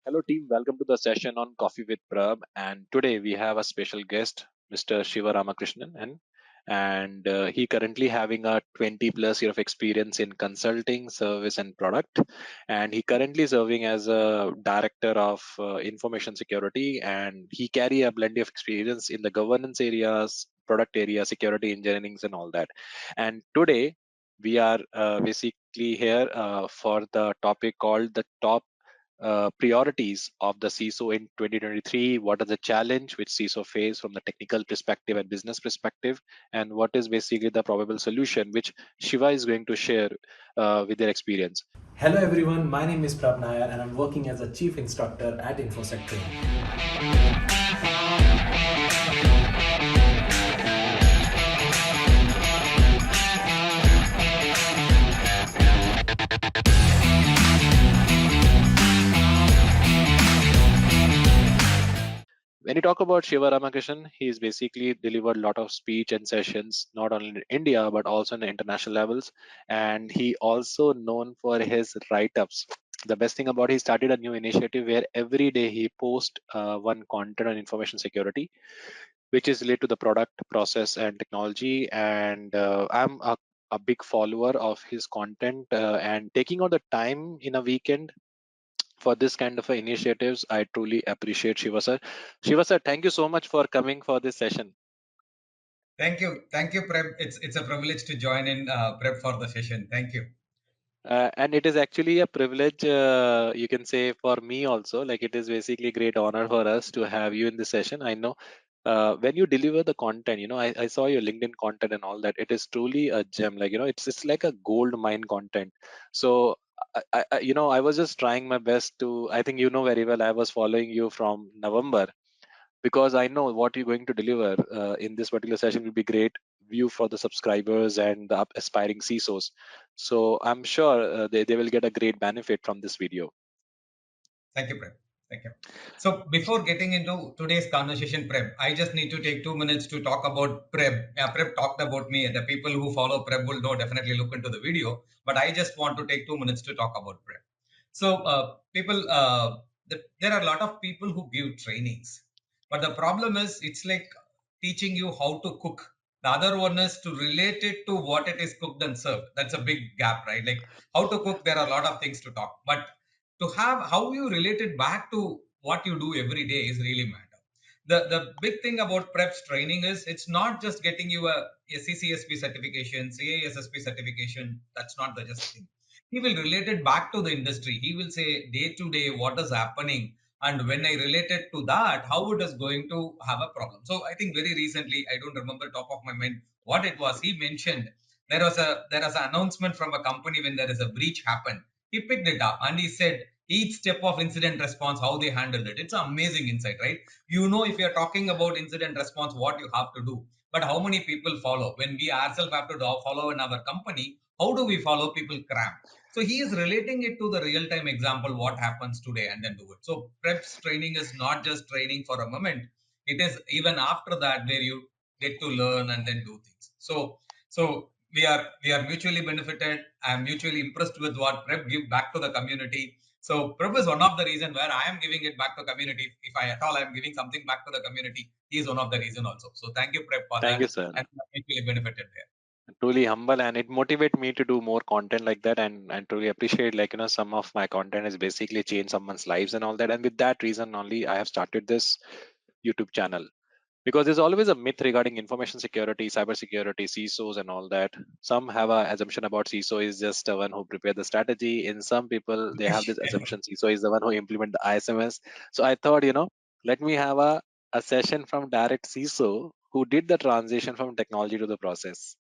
Hello, team. Welcome to the session on Coffee with Prabh. And today we have a special guest, Mr. Shiva Ramakrishnan, and he currently having a 20 plus year of experience in consulting, service, and product. And he currently serving as a director of information security, and he carry a blend of experience in the governance areas, product area, security engineering, and all that. And today we are basically here for the topic called the top priorities of the CISO in 2023. What are the challenge which CISO face from the technical perspective and business perspective, and what is basically the probable solution which Shiva is going to share with their experience. Hello everyone, my name is Prabh Nair and I'm working as a chief instructor at InfoSec training. When you talk about Shiva Ramakrishnan, he's basically delivered a lot of speech and sessions, not only in India, but also in the international levels. And he also known for his write-ups. The best thing about he started a new initiative where every day he posts one content on information security, which is related to the product, process, and technology. And I'm a big follower of his content and taking out the time in a weekend for this kind of initiatives. I truly appreciate Shiva sir. Shiva sir, thank you so much for coming for this session. Thank you, Preb. It's a privilege to join in Preb for the session. Thank you. And it is actually a privilege, you can say, for me also. Like, it is basically a great honor for us to have you in this session. I know when you deliver the content, I saw your LinkedIn content and all that. It is truly a gem. Like, it's like a gold mine content. So, I was just trying my best to. I think you know very well. I was following you from November because I know what you're going to deliver in this particular session will be great view for the subscribers and the aspiring CISOs. So I'm sure they will get a great benefit from this video. Thank you, Preb. Thank you. So before getting into today's conversation, Preb, I just need to take 2 minutes to talk about Preb. Yeah, Preb talked about me. The people who follow Preb will know, definitely look into the video. But I just want to take 2 minutes to talk about Preb. So there are a lot of people who give trainings. But the problem is, it's like teaching you how to cook. The other one is to relate it to what it is cooked and served. That's a big gap, right? Like how to cook, there are a lot of things to talk. But to have how you relate it back to what you do every day is really matter. The big thing about preps training is it's not just getting you a CCSP certification, CISSP certification. That's not the just thing. He will relate it back to the industry. He will say day to day what is happening, and when I relate it to that, how it is going to have a problem. So I think very recently, I don't remember top of my mind what it was. He mentioned there was an announcement from a company when there is a breach happened. He picked it up and he said each step of incident response, how they handled it. It's an amazing insight, right? If you're talking about incident response, what you have to do, but how many people follow? When we ourselves have to follow in our company, how do we follow? People cram. So he is relating it to the real time example, what happens today, and then do it. So preps training is not just training for a moment. It is even after that where you get to learn and then do things. So we are mutually benefited. I am mutually impressed with what Prep give back to the community. So Prep is one of the reason where I am giving it back to community. If I at all I am giving something back to the community, he is one of the reason also. So thank you, Prep, for Thank you, that. sir. And mutually benefited there. Truly humble, and it motivate me to do more content like that. And I truly appreciate, like, some of my content is basically change someone's lives and all that. And with that reason only, I have started this YouTube channel. Because there's always a myth regarding information security, cybersecurity, CISOs, and all that. Some have a assumption about CISO is just the one who prepare the strategy. In some people, they have this assumption CISO is the one who implement the ISMS. So I thought, let me have a session from direct CISO who did the transition from technology to the process.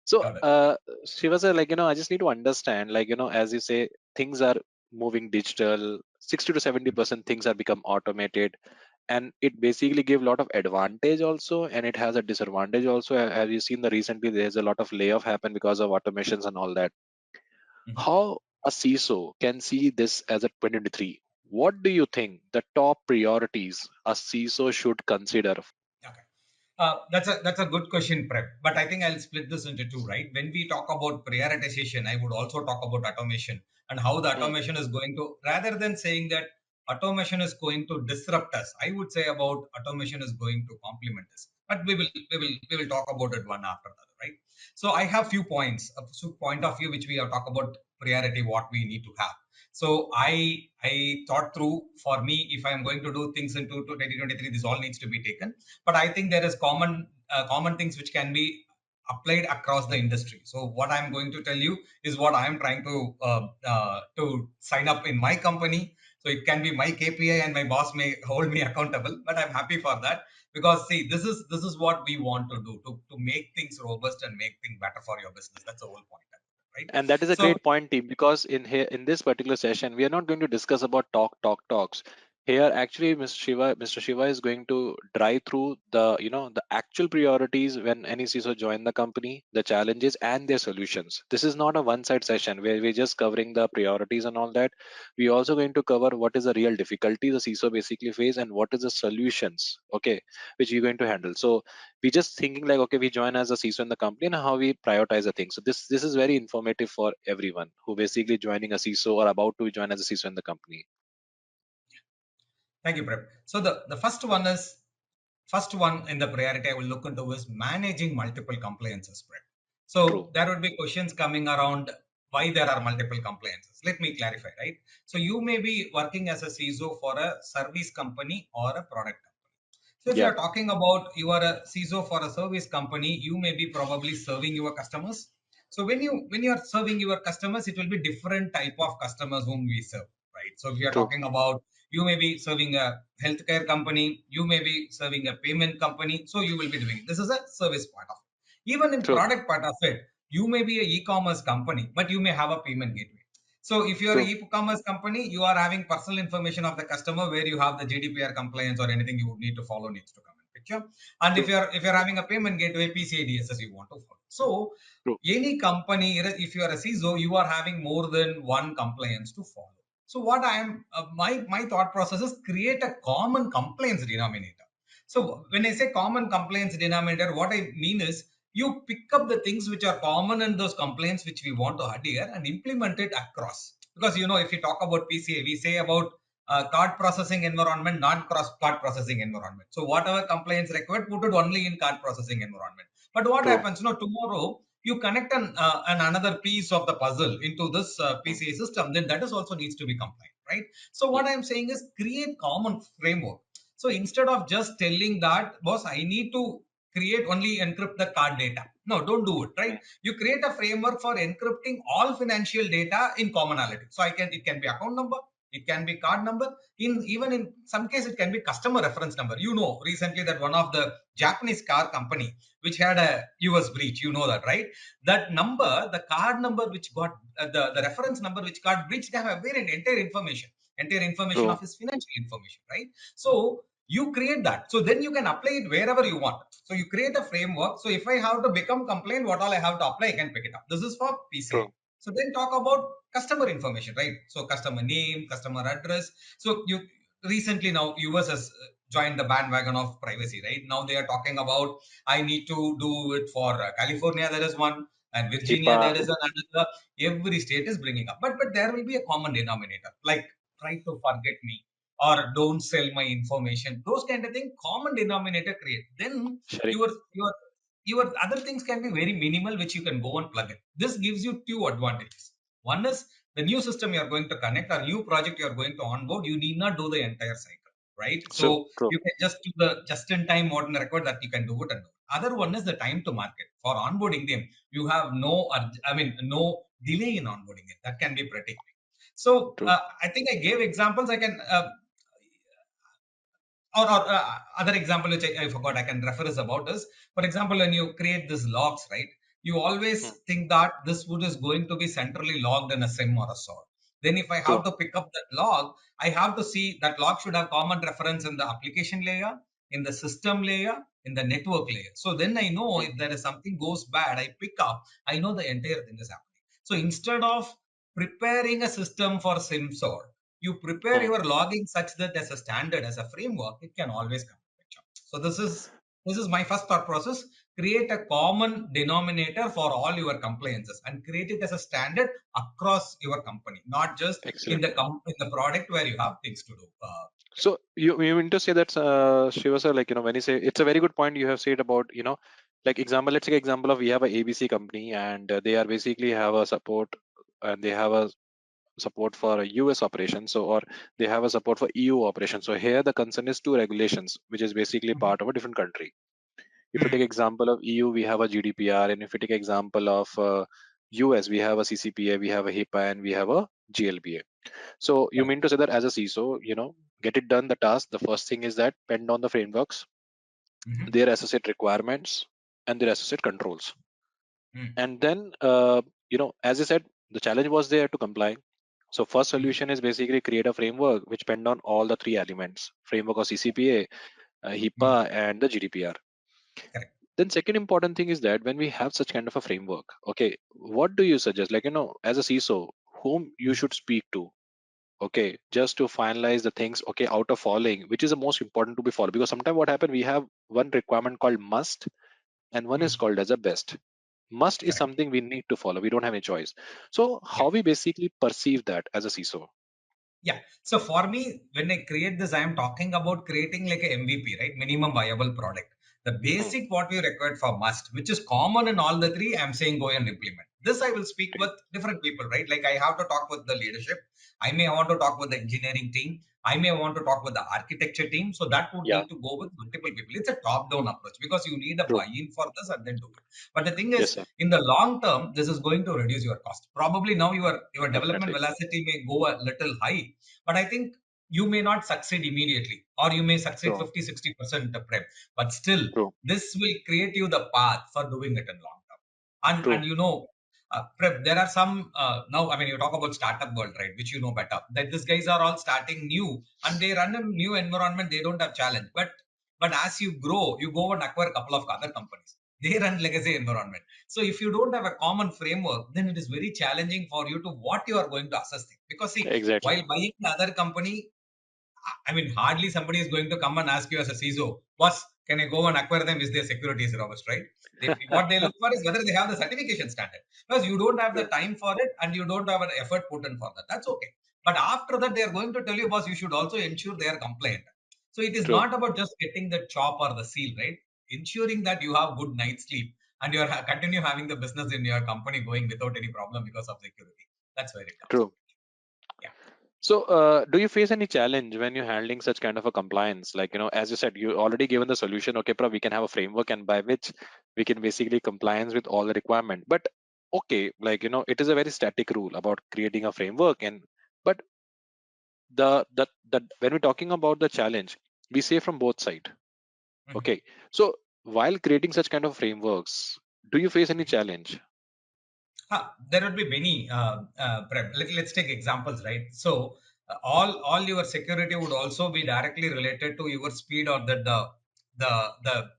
So, Got it. Shiva sir, like, I just need to understand, like, as you say, things are moving digital, 60 to 70% things are become automated, and it basically give a lot of advantage also, and it has a disadvantage also. Have you seen the recently there's a lot of layoff happen because of automations and all that? Mhm. How a CISO can see this as a 2023? What do you think the top priorities a CISO should consider? Okay. That's a good question, Prep. But I think I'll split this into two, right? When we talk about prioritization, I would also talk about automation and how the Hmm. automation is going to, rather than saying that automation is going to disrupt us. I would say about automation is going to complement us. But we will talk about it one after the other, right? So I have few points, point of view which we have talked about priority, what we need to have. So I thought through, for me, if I am going to do things into 2023, this all needs to be taken. But I think there is common things which can be applied across the industry. So what I'm going to tell you is what I'm trying to sign up in my company. So it can be my KPI, and my boss may hold me accountable, but I'm happy for that, because see, this is what we want to do, to make things robust and make things better for your business. That's the whole point, right? And that is a So great point, team, because in this particular session, we are not going to discuss about talks. Here, actually, Mr. Shiva is going to drive through the actual priorities when any CISO join the company, the challenges and their solutions. This is not a one-side session where we're just covering the priorities and all that. We're also going to cover what is the real difficulty the CISO basically face and what is the solutions, okay, which you're going to handle. So we just thinking like, okay, we join as a CISO in the company and how we prioritize the things. So this is very informative for everyone who basically joining a CISO or about to join as a CISO in the company. thank you, Prab. So the first one in the priority I will look into is managing multiple compliances, Prab. True. So there would be questions coming around why there are multiple compliances. Let me clarify, right? So you may be working as a CISO for a service company or a product company. So if you Yeah. are talking about you are a CISO for a service company, you may be probably serving your customers. So when you are serving your customers, it will be different type of customers whom we serve, right? So if you are True. talking about, you may be serving a healthcare company, you may be serving a payment company, so you will be doing, this is a service part of it. Even in True. product part of it, you may be a e-commerce company, but you may have a payment gateway. So if you're an True. e-commerce company, you are having personal information of the customer where you have the GDPR compliance or anything you would need to follow needs to come in picture. And if True. you're having a payment gateway, PCI-DSS you want to follow. So True. any company, if you are a CISO, you are having more than one compliance to follow. So what I am, my thought process is create a common compliance denominator. So when I say common compliance denominator, what I mean is you pick up the things which are common in those complaints which we want to adhere and implement it across. Because if you talk about PCA, we say about card processing environment, not cross card processing environment. So whatever compliance required, put it only in card processing environment. But what True. happens? Tomorrow you connect an another piece of the puzzle into this Mm, PCA system, then that is also needs to be compliant, right? So mm, what I'm saying is create common framework. So instead of just telling that, boss, I need to create only encrypt the card data. No, don't do it, right? mm. You create a framework for encrypting all financial data in commonality. So it can be account number, it can be card number, even in some case it can be customer reference number. Recently that one of the Japanese car company which had a US breach, that, right? That number, the card number which got the reference number which got breached, they have a very entire information True. of his financial information, right? So you create that, so then you can apply it wherever you want. So you create a framework. So if I have to become compliant, what all I have to apply, I can pick it up. This is for PCI. True. So then talk about customer information, right? So customer name, customer address. So you recently now US has joined the bandwagon of privacy, right? Now they are talking about, I need to do it for California, there is one, and Virginia HIPAA. there is another. Every state is bringing up, but there will be a common denominator, like try to forget me or don't sell my information. Those kind of thing, common denominator create. Then Sharing. your your other things can be very minimal, which you can go and plug in. This gives you two advantages. One is the new system you are going to connect or new project you are going to onboard, you need not do the entire cycle, right? So True. True. you can just do the just in time modern record that you can do it. And other one is the time to market for onboarding them. You have no delay in onboarding it. That can be pretty quick. So True. I think I gave examples. I can or other example which I forgot I can refer is about is, for example, when you create this logs, right? You always Mm, think that this wood is going to be centrally logged in a SIM or a SOR. Then if I have True. to pick up that log, I have to see that log should have common reference in the application layer, in the system layer, in the network layer. So then I know Mm, if there is something goes bad, I pick up, I know the entire thing is happening. So instead of preparing a system for SIM SOR, you prepare mm. your logging such that as a standard, as a framework, it can always come to picture. So this is my first thought process. create a common denominator for all your compliances and create it as a standard across your company, not just in Excellent. the product where you have things to do. So you mean to say that Shiva sir, like when you say, it's a very good point you have said about like example, let's take example of, we have a ABC company, and they are basically have a support, and they have a support for a US operation, so, or they have a support for EU operation. So here the concern is two regulations, which is basically Mhm. part of a different country. If you take Mhm. example of EU, we have a GDPR, and if you take example of US, we have a CCPA, we have a HIPAA, and we have a GLBA. So you Correct. mean to say that as a CISO, get it done the task. The first thing is that depend on the frameworks, Mhm. their associate requirements, and their associate controls. Mhm. And then, as I said, the challenge was there to comply. So first Mhm. solution is basically create a framework which depend on all the three elements: framework of CCPA, Mhm. HIPAA, and the GDPR. Correct. Then second important thing is that when we have such kind of a framework, okay, what do you suggest? Like, as a CISO, whom you Mhm. should speak to, okay, just to finalize the things, okay, out of following, which is the most important to be followed. Because sometimes what happen, we have one requirement called must, and one is Mhm. called as a best. Must is Correct. something we need to follow, we don't have any choice. So Yeah. how we basically perceive that as a CISO? Yeah. So for me, when I create this, I am talking about creating like a MVP, right? Minimum viable product. The Hmm. basic what we required for must, which is common in all the three, I'm saying go and implement. This I will speak with different people, right? Like I have to talk with the leadership. I may want to talk with the engineering team. I may want to talk with the architecture team. So that would Yeah. need to go with multiple people. It's a top-down approach because you need a True. buy-in for this and then do it. But the thing Yes, is, sir. in the long term, this is going to reduce your cost. Probably now your development Definitely. velocity may go a little high, but I think you may not succeed immediately, or you may succeed True. 50-60% the prep, but still True. this will create you the path for doing it in long term. And True. prep, there are some now, I mean, you talk about startup world, right, which you know better, that these guys are all starting new and they run a new environment, they don't have challenge, but as you grow, you go and acquire a couple of other companies, they run legacy environment. So if you don't have a common framework, then it is very challenging for you to what you are going to assess things. Because see, while Exactly. buying another company, I mean, hardly somebody is going to come and ask you as a CISO, boss, can I go and acquire them? Is their security is robust, right? What they look for is whether they have the certification standard. Because you don't have the True. time for it and you don't have an effort put in for that. That's okay. But after that, they are going to tell you, boss, you should also ensure they are compliant. So it is True. not about just getting the chop or the seal, right? Ensuring that you have good night's sleep and you are continue having the business in your company going without any problem because of security. That's where it comes. True. Yeah. So, do you face any challenge when you're handling such kind of a compliance? Like, as you said, you already given the solution. Okay, Prabh, we can have a framework, and by which we can basically compliance with all the requirement. But okay, like it is a very static rule about creating a framework, and but the when we're talking about the challenge, we say from both side. Mhm. Okay, so while creating such kind of frameworks, do you face any challenge? There would be many. Let's take examples, right? So all your security would also be directly related to your speed or that the the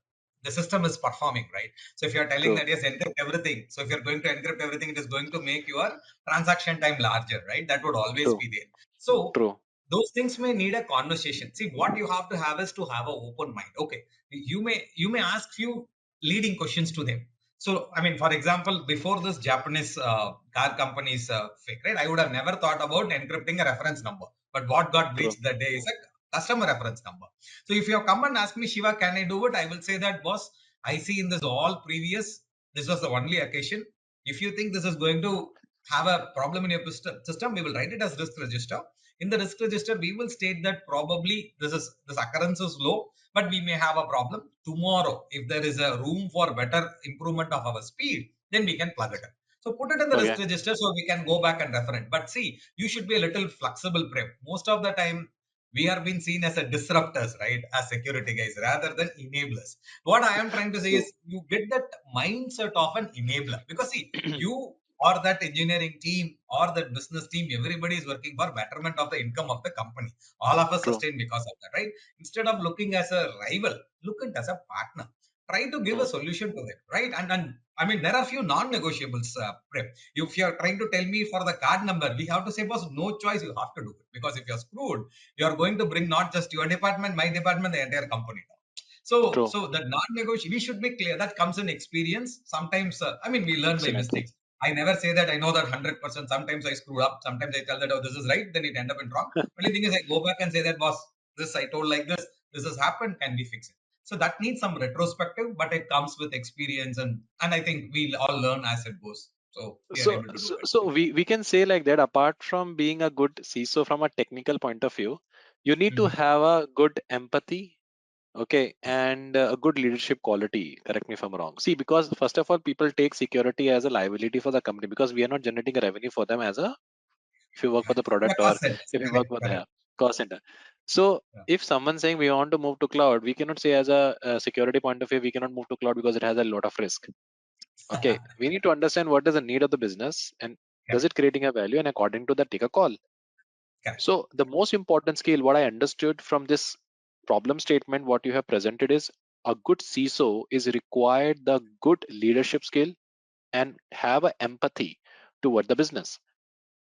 the system is performing, right? So if you are telling True. that yes, encrypt everything. So if you're going to encrypt everything, it is going to make your transaction time larger, right? That would always True. be there. So True. those things may need a conversation. See, what you have to have is to have an open mind. Okay, you may ask few leading questions to them. So, I mean, for example, before this Japanese car company's fake, right? I would have never thought about encrypting a reference number. But what got True. breached that day is a customer reference number. So, if you have come and asked me, Shiva, can I do it? I will say that, boss, I see in this all previous, this was the only occasion. If you think this is going to have a problem in your system, we will write it as risk register. In the risk register, we will state that probably this occurrence is low, but we may have a problem tomorrow. If there is a room for better improvement of our speed, then we can plug it in. So put it in the risk Okay. register so we can go back and refer it. But see, you should be a little flexible, Prem. Most of the time, we are being seen as a disruptors, right? As security guys, rather than enablers. What I am trying to say True. is you get that mindset of an enabler. Because see, you or that engineering team or that business team, everybody is working for betterment of the income of the company. All of us True. sustain because of that, right? Instead of looking as a rival, look at it as a partner. Try to give a Hmm. solution to them, right? And I mean, there are few non-negotiables. Prem. If you are trying to tell me for the card number, we have to say, boss, no choice, you have to do it. Because if you're screwed, you are going to bring not just your department, my department, the entire company down. So True. so the non-negotiable, we should be clear that comes in experience. Sometimes we learn by Excellent. mistakes. I never say that I know that 100%. Sometimes I screw up. Sometimes I tell that, oh, this is right, then it end up in wrong. Only thing is I go back and say that, boss, this I told like this has happened, can we fix it? So that needs some retrospective, but it comes with experience, and I think we'll all learn as it goes. So we are So, able to do so, it. so we can say like that, apart from being a good CISO from a technical point of view, you need to Mhm. have a good empathy, okay, and a good leadership quality. Correct me if I'm wrong. See, because first of all, people take security as a liability for the company because we are not generating a revenue for them as a, if you work for the Yeah, product or cost centers. if you work Correct, for the correct. cost center. So Yeah. if someone's saying we want to move to cloud, we cannot say as a security point of view, we cannot move to cloud because it has a lot of risk. Okay, we need to understand what is the need of the business and does Correct, it creating a value, and according to that take a call. correct. So the most important skill what I understood from this problem statement what you have presented is a good CISO is required the good leadership skill and have a empathy toward the business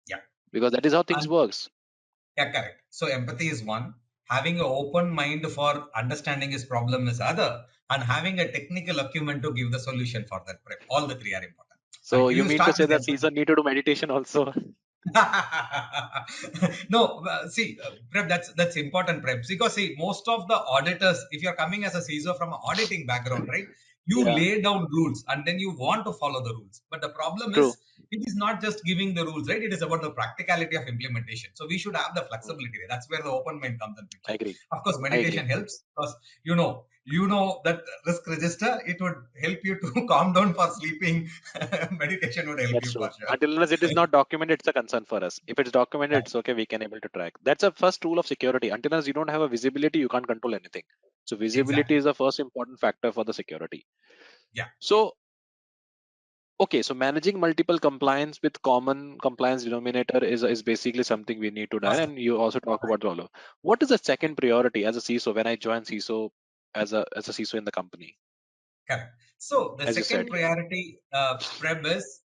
Yeah. because that is how things And works. yeah, correct. So empathy is one. Having an open mind for understanding his problem is other. And having a technical acumen to give the solution for that prep. All the three are important. And So you you mean to start say with that empathy. CISO need to do meditation also? No, see, Prep, that's important, Prep. Because see, most of the auditors, if you're coming as a CISO from an auditing background, right, you Yeah, lay down rules and then you want to follow the rules. But the problem true. is, it is not just giving the rules, right? It is about the practicality of implementation. So we should have the Mm, flexibility there. That's where the open mind comes in I picture. agree. Of course, I agree. meditation helps because you know that risk register, it would help you to calm down for sleeping. Meditation would help That's you for true. sure. Until unless it is not documented, it's a concern for us. If it's documented, it's okay. We can able to track. That's a first rule of security. Until unless you don't have a visibility, you can't control anything. So visibility Exactly. is the first important factor for the security. Yeah. So okay, so managing multiple compliance with common compliance denominator is basically something we need to do. First, And you also talk correct, about the other. What is the second priority as a CISO when I join CISO as a CISO in the company? correct. So the As you said, second yeah. priority, Preb is,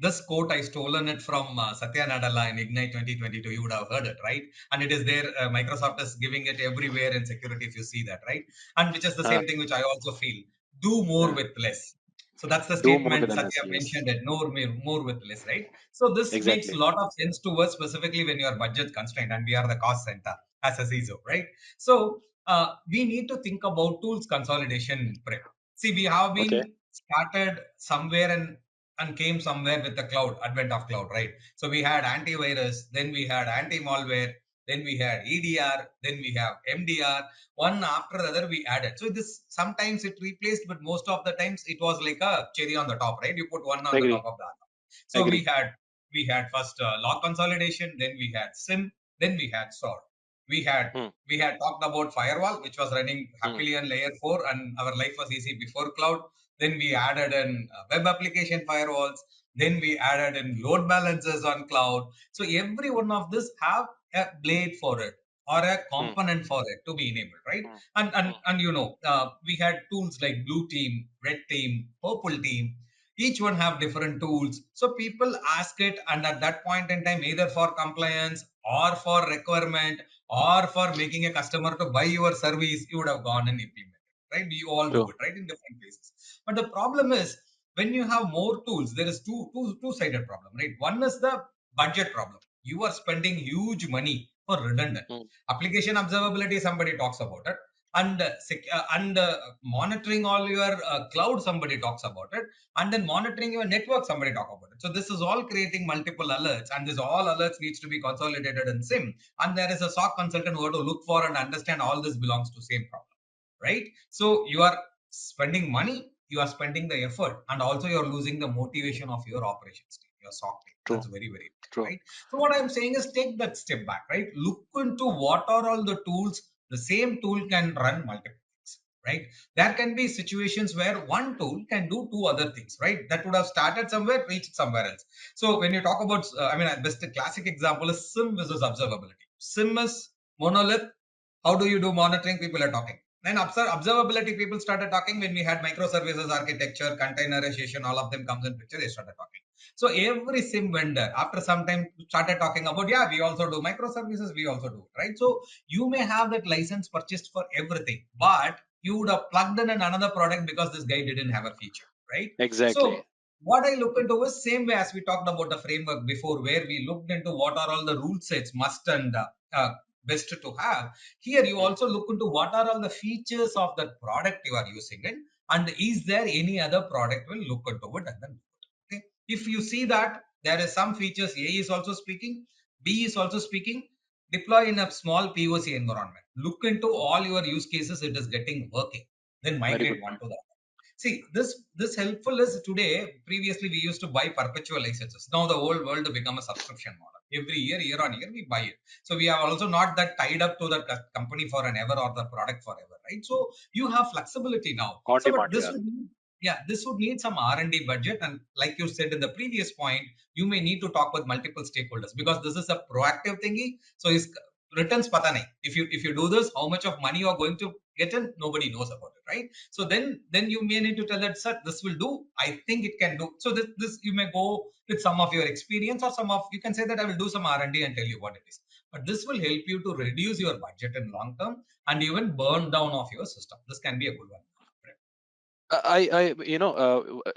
this quote I stolen it from Satya Nadella in Ignite 2022. You would have heard it, right? And it is there. Microsoft is giving it everywhere in security, if you see that, right? And which is the Uh, same thing which I also feel: do more uh, with less. So that's the do more with statement less. Satya Yes, mentioned, that more with less, right? So this makes a exactly. lot of sense to us, specifically when you are budget constrained and we are the cost center as a CISO, right? So we need to think about tools consolidation prep. See, we have Okay. been started somewhere and came somewhere with the cloud, advent of cloud, right? So we had antivirus, then we had anti-malware, then we had EDR, then we have MDR. One after the other we added. So this sometimes it replaced, but most of the times it was like a cherry on the top, right? You put one on the top Agree. of the other. So we Agree. had we had first log consolidation, then we had SIM, then we had SOAR. We had Hmm. we had talked about firewall, which was running Hmm. happily on layer 4, and our life was easy before cloud. Then we added in web application firewalls. Then we added in load balancers on cloud. So every one of this have a blade for it or a Hmm. component for it to be enabled, right? Hmm. And we had tools like blue team, red team, purple team. Each one have different tools. So people ask it, and at that point in time, either for compliance or for requirement or for making a customer to buy your service, you would have gone and implemented, right? You all do True. it, right, in different places. But the problem is when you have more tools, there is two-sided problem, right? One is the budget problem. You are spending huge money for redundant Hmm. application observability. Somebody talks about it, and monitoring all your cloud. Somebody talks about it, and then monitoring your network. Somebody talk about it. So this is all creating multiple alerts, and this all alerts needs to be consolidated in SIM, and there is a SOC consultant who have to look for and understand all this belongs to same problem, right? So you are spending money, you are spending the effort, and also you're losing the motivation of your operations team, your SOC team. True. That's very, very important, True. right? So what I'm saying is take that step back, right? Look into what are all the tools. The same tool can run multiple things, right? There can be situations where one tool can do two other things, right? That would have started somewhere, reached somewhere else. So when you talk about, best classic example is SIM versus observability. SIM is monolith. How do you do monitoring? People are talking. Then observability people started talking when we had microservices architecture, containerization, all of them comes in picture, they started talking. So every SIM vendor, after some time, started talking about, yeah, we also do microservices, we also do, right? So you may have that license purchased for everything, but you would have plugged in another product because this guy didn't have a feature, right? Exactly. So what I look into is same way as we talked about the framework before, where we looked into what are all the rule sets must and best to have. Here you Hmm. also look into what are all the features of that product you are using it, and is there any other product will look into it and then do it. Okay. If you see that there is some features A is also speaking, B is also speaking, deploy in a small POC environment. Look into all your use cases, it is getting working. Then Very migrate good one point. to the other. See, this helpful is today. Previously, we used to buy perpetual licenses. Now the whole world become a subscription model. Every year on year, we buy it. So we are also not that tied up to the company for an ever or the product forever, right? So you have flexibility now. On So, but demand, this yeah. would need, yeah, this would need some R&D budget, and like you said in the previous point, you may need to talk with multiple stakeholders because this is a proactive thingy. So it's returns pata nahi. If you do this, how much of money you are going to get in, nobody knows about it, right? So then you may need to tell that, sir, this will do. I think it can do. So this you may go with some of your experience, or some of you can say that I will do some R&D and tell you what it is. But this will help you to reduce your budget in long term and even burn down of your system. This can be a good one.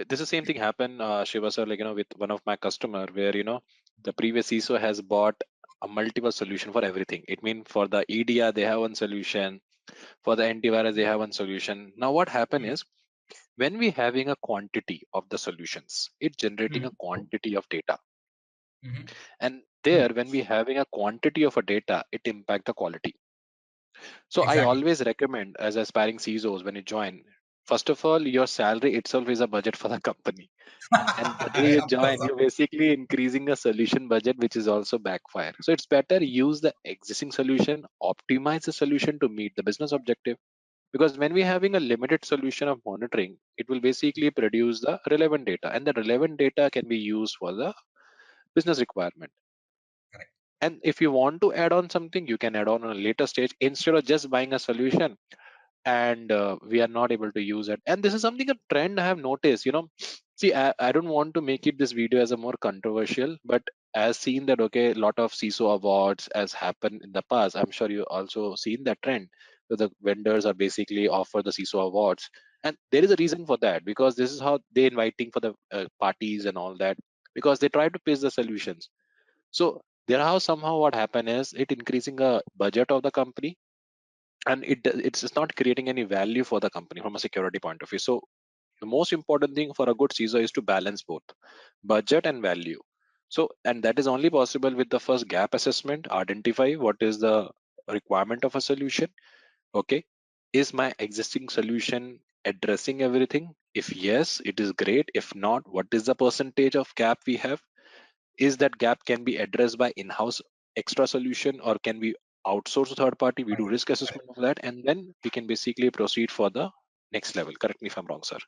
This is same thing happened, Shiva sir, like, with one of my customer where, the previous CISO has bought a multiple solution for everything. It means for the EDR, they have one solution. For the antivirus, they have one solution. Now, what happen Mm, is when we having a quantity of the solutions, it generating mm, a quantity of data. mhm, And mm. there, when we having a quantity of a data, it impact the quality. So I Exactly. always recommend as aspiring CISOs when you join, first of all, your salary itself is a budget for the company. And the day you Of course. join, you're basically increasing a solution budget, which is also backfire. So it's better use the existing solution, optimize the solution to meet the business objective. Because when we're having a limited solution of monitoring, it will basically produce the relevant data, and the relevant data can be used for the business requirement. Correct. And if you want to add on something, you can add on a later stage instead of just buying a solution and we are not able to use it. And this is something a trend I have noticed. See, I don't want to make it this video as a more controversial, but as seen that okay, a lot of CISO awards has happened in the past. I'm sure you also seen that trend where the vendors are basically offer the CISO awards, and there is a reason for that because this is how they inviting for the parties and all that, because they try to pitch the solutions. So there how somehow what happen is it increasing a budget of the company, and it's just not creating any value for the company from a security point of view. So the most important thing for a good CISO is to balance both budget and value. So, and that is only possible with the first gap assessment. Identify what is the requirement of a solution. Okay, is my existing solution addressing everything? If yes, it is great. If not, what is the percentage of gap we have? Is that gap can be addressed by in-house extra solution, or can we outsource a third party? We do risk assessment of that, and then we can basically proceed for the next level. Correct me if I'm wrong, sir.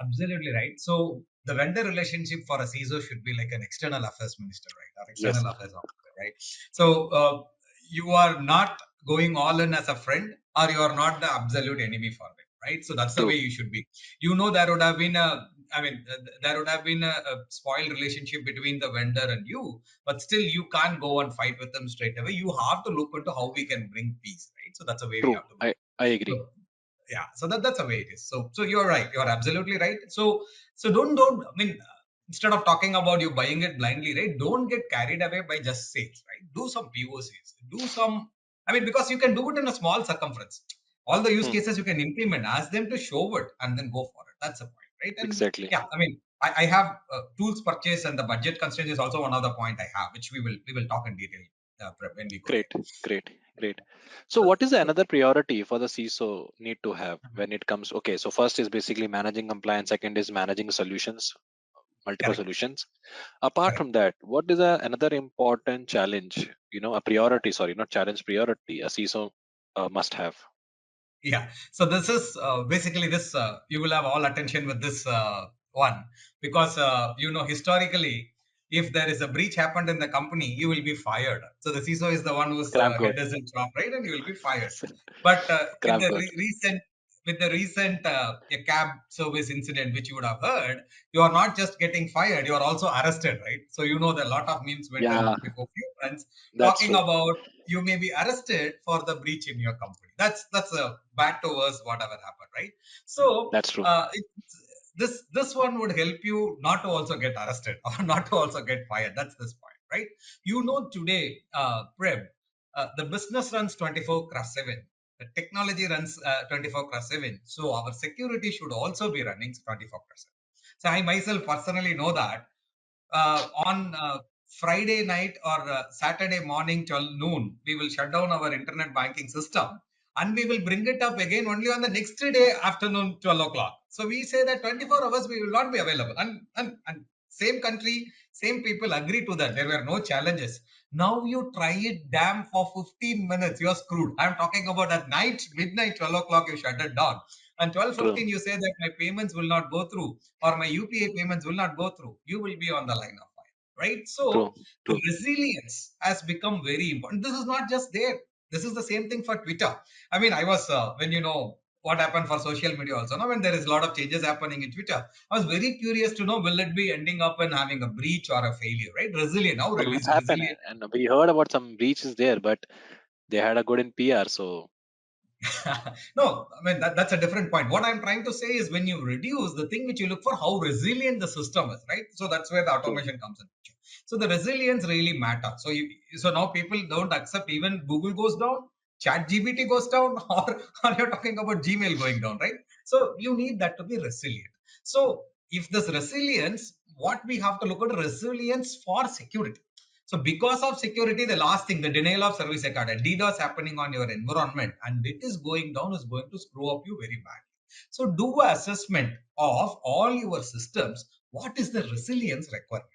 Absolutely right. So the vendor relationship for a CISO should be like an external affairs minister, right? Or Yes, external sir. affairs officer, right? So you are not going all in as a friend, or you are not the absolute enemy for them, right? So that's the True. way you should be. There would have been there would have been a spoiled relationship between the vendor and you, but still you can't go and fight with them straight away. You have to look into how we can bring peace, right? So that's the way we True. have to look. I agree. So, yeah, so that's the way it is. So you're right, you're absolutely right. So don't instead of talking about you buying it blindly, right, don't get carried away by just sales, right? Do some POCs, do some, because you can do it in a small circumference. All the use Hmm. cases you can implement, ask them to show it and then go for it. That's the point, right? And Exactly. yeah, I have tools purchase, and the budget constraint is also one other point I have, which we will talk in detail when we go Great. ahead. Great. Great. So So, what is the so another priority for the CISO need to have when it comes? Okay, so first is basically managing compliance. Second is managing solutions, multiple correct, solutions. Apart correct. from that, what is another important challenge? A priority, sorry, not challenge, priority a CISO must have. Yeah. So this is basically this. You will have all attention with this one, because historically, if there is a breach happened in the company, you will be fired. So the CISO is the one whose Scrap head god. is in shop, right, and you will be fired. But with Scrap the god. recent a cab service incident, which you would have heard, you are not just getting fired, you are also arrested, right? So there are a lot of memes went Yeah, around before, few friends that's talking true. about. you may be arrested for the breach in your company. That's a bad to worse, whatever happened, right? So That's true. this one would help you not to also get arrested or not to also get fired. That's this point, right? Today, Prem, the business runs 24/7. The technology runs 24/7. So our security should also be running 24/7. So I myself personally know that on Friday night or Saturday morning till noon, we will shut down our internet banking system and we will bring it up again only on the next day afternoon, 12 o'clock. So we say that 24 hours we will not be available. And same country, same people agree to that. There were no challenges. Now you try it damn for 15 minutes, you're screwed. I'm talking about at night, midnight, 12 o'clock, you shut it down. And True. 12:15, you say that my payments will not go through or my UPI payments will not go through. You will be on the line of fire, right? True. So the True. resilience has become very important. This is not just there. This is the same thing for Twitter. I mean, I was when what happened for social media also. Now, when there is a lot of changes happening in Twitter, I was very curious to know will it be ending up in having a breach or a failure, right? Resilient. How It's happened, resilient? and we heard about some breaches there, but they had a good in PR. So No, I mean that's a different point. What I'm trying to say is when you reduce the thing which you look for, how resilient the system is, right? So that's where the true. automation comes in. So the resilience really matters. So now people don't accept even Google goes down, Chat GPT goes down, or you're talking about Gmail going down, right? So you need that to be resilient. So if this resilience, what we have to look at resilience for security. So because of security, the last thing, the denial of service account, DDoS happening on your environment and it is going down is going to screw up you very badly. So do an assessment of all your systems. What is the resilience requirement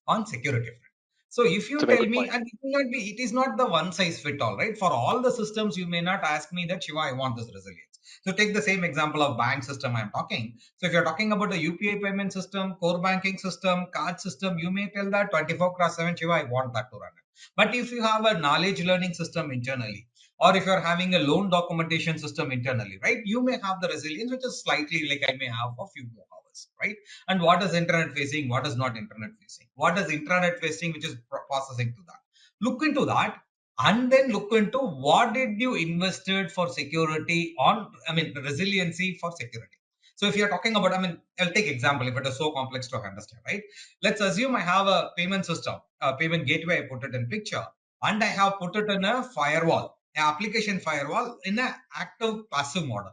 on security front? So if It's a you very tell good me, point. and it is not the one size fit all, right? For all the systems, you may not ask me that Shiva, I want this resilience. So take the same example of bank system I'm talking. So if you're talking about a UPI payment system, core banking system, card system, you may tell that 24/7 Shiva, I want that to run it. But if you have a knowledge learning system internally, or if you're having a loan documentation system internally, right, you may have the resilience, which is slightly like I may have a few more hours, right? And what is internet facing, what is not internet facing, what is intranet facing, which is processing to that. Look into that and then look into what did you invested for security on, I mean, resiliency for security. So if you're talking about, I mean, I'll take example if it is so complex to understand, right? Let's assume I have a payment system, a payment gateway, I put it in picture, and I have put it in a firewall, an application firewall in an active passive model.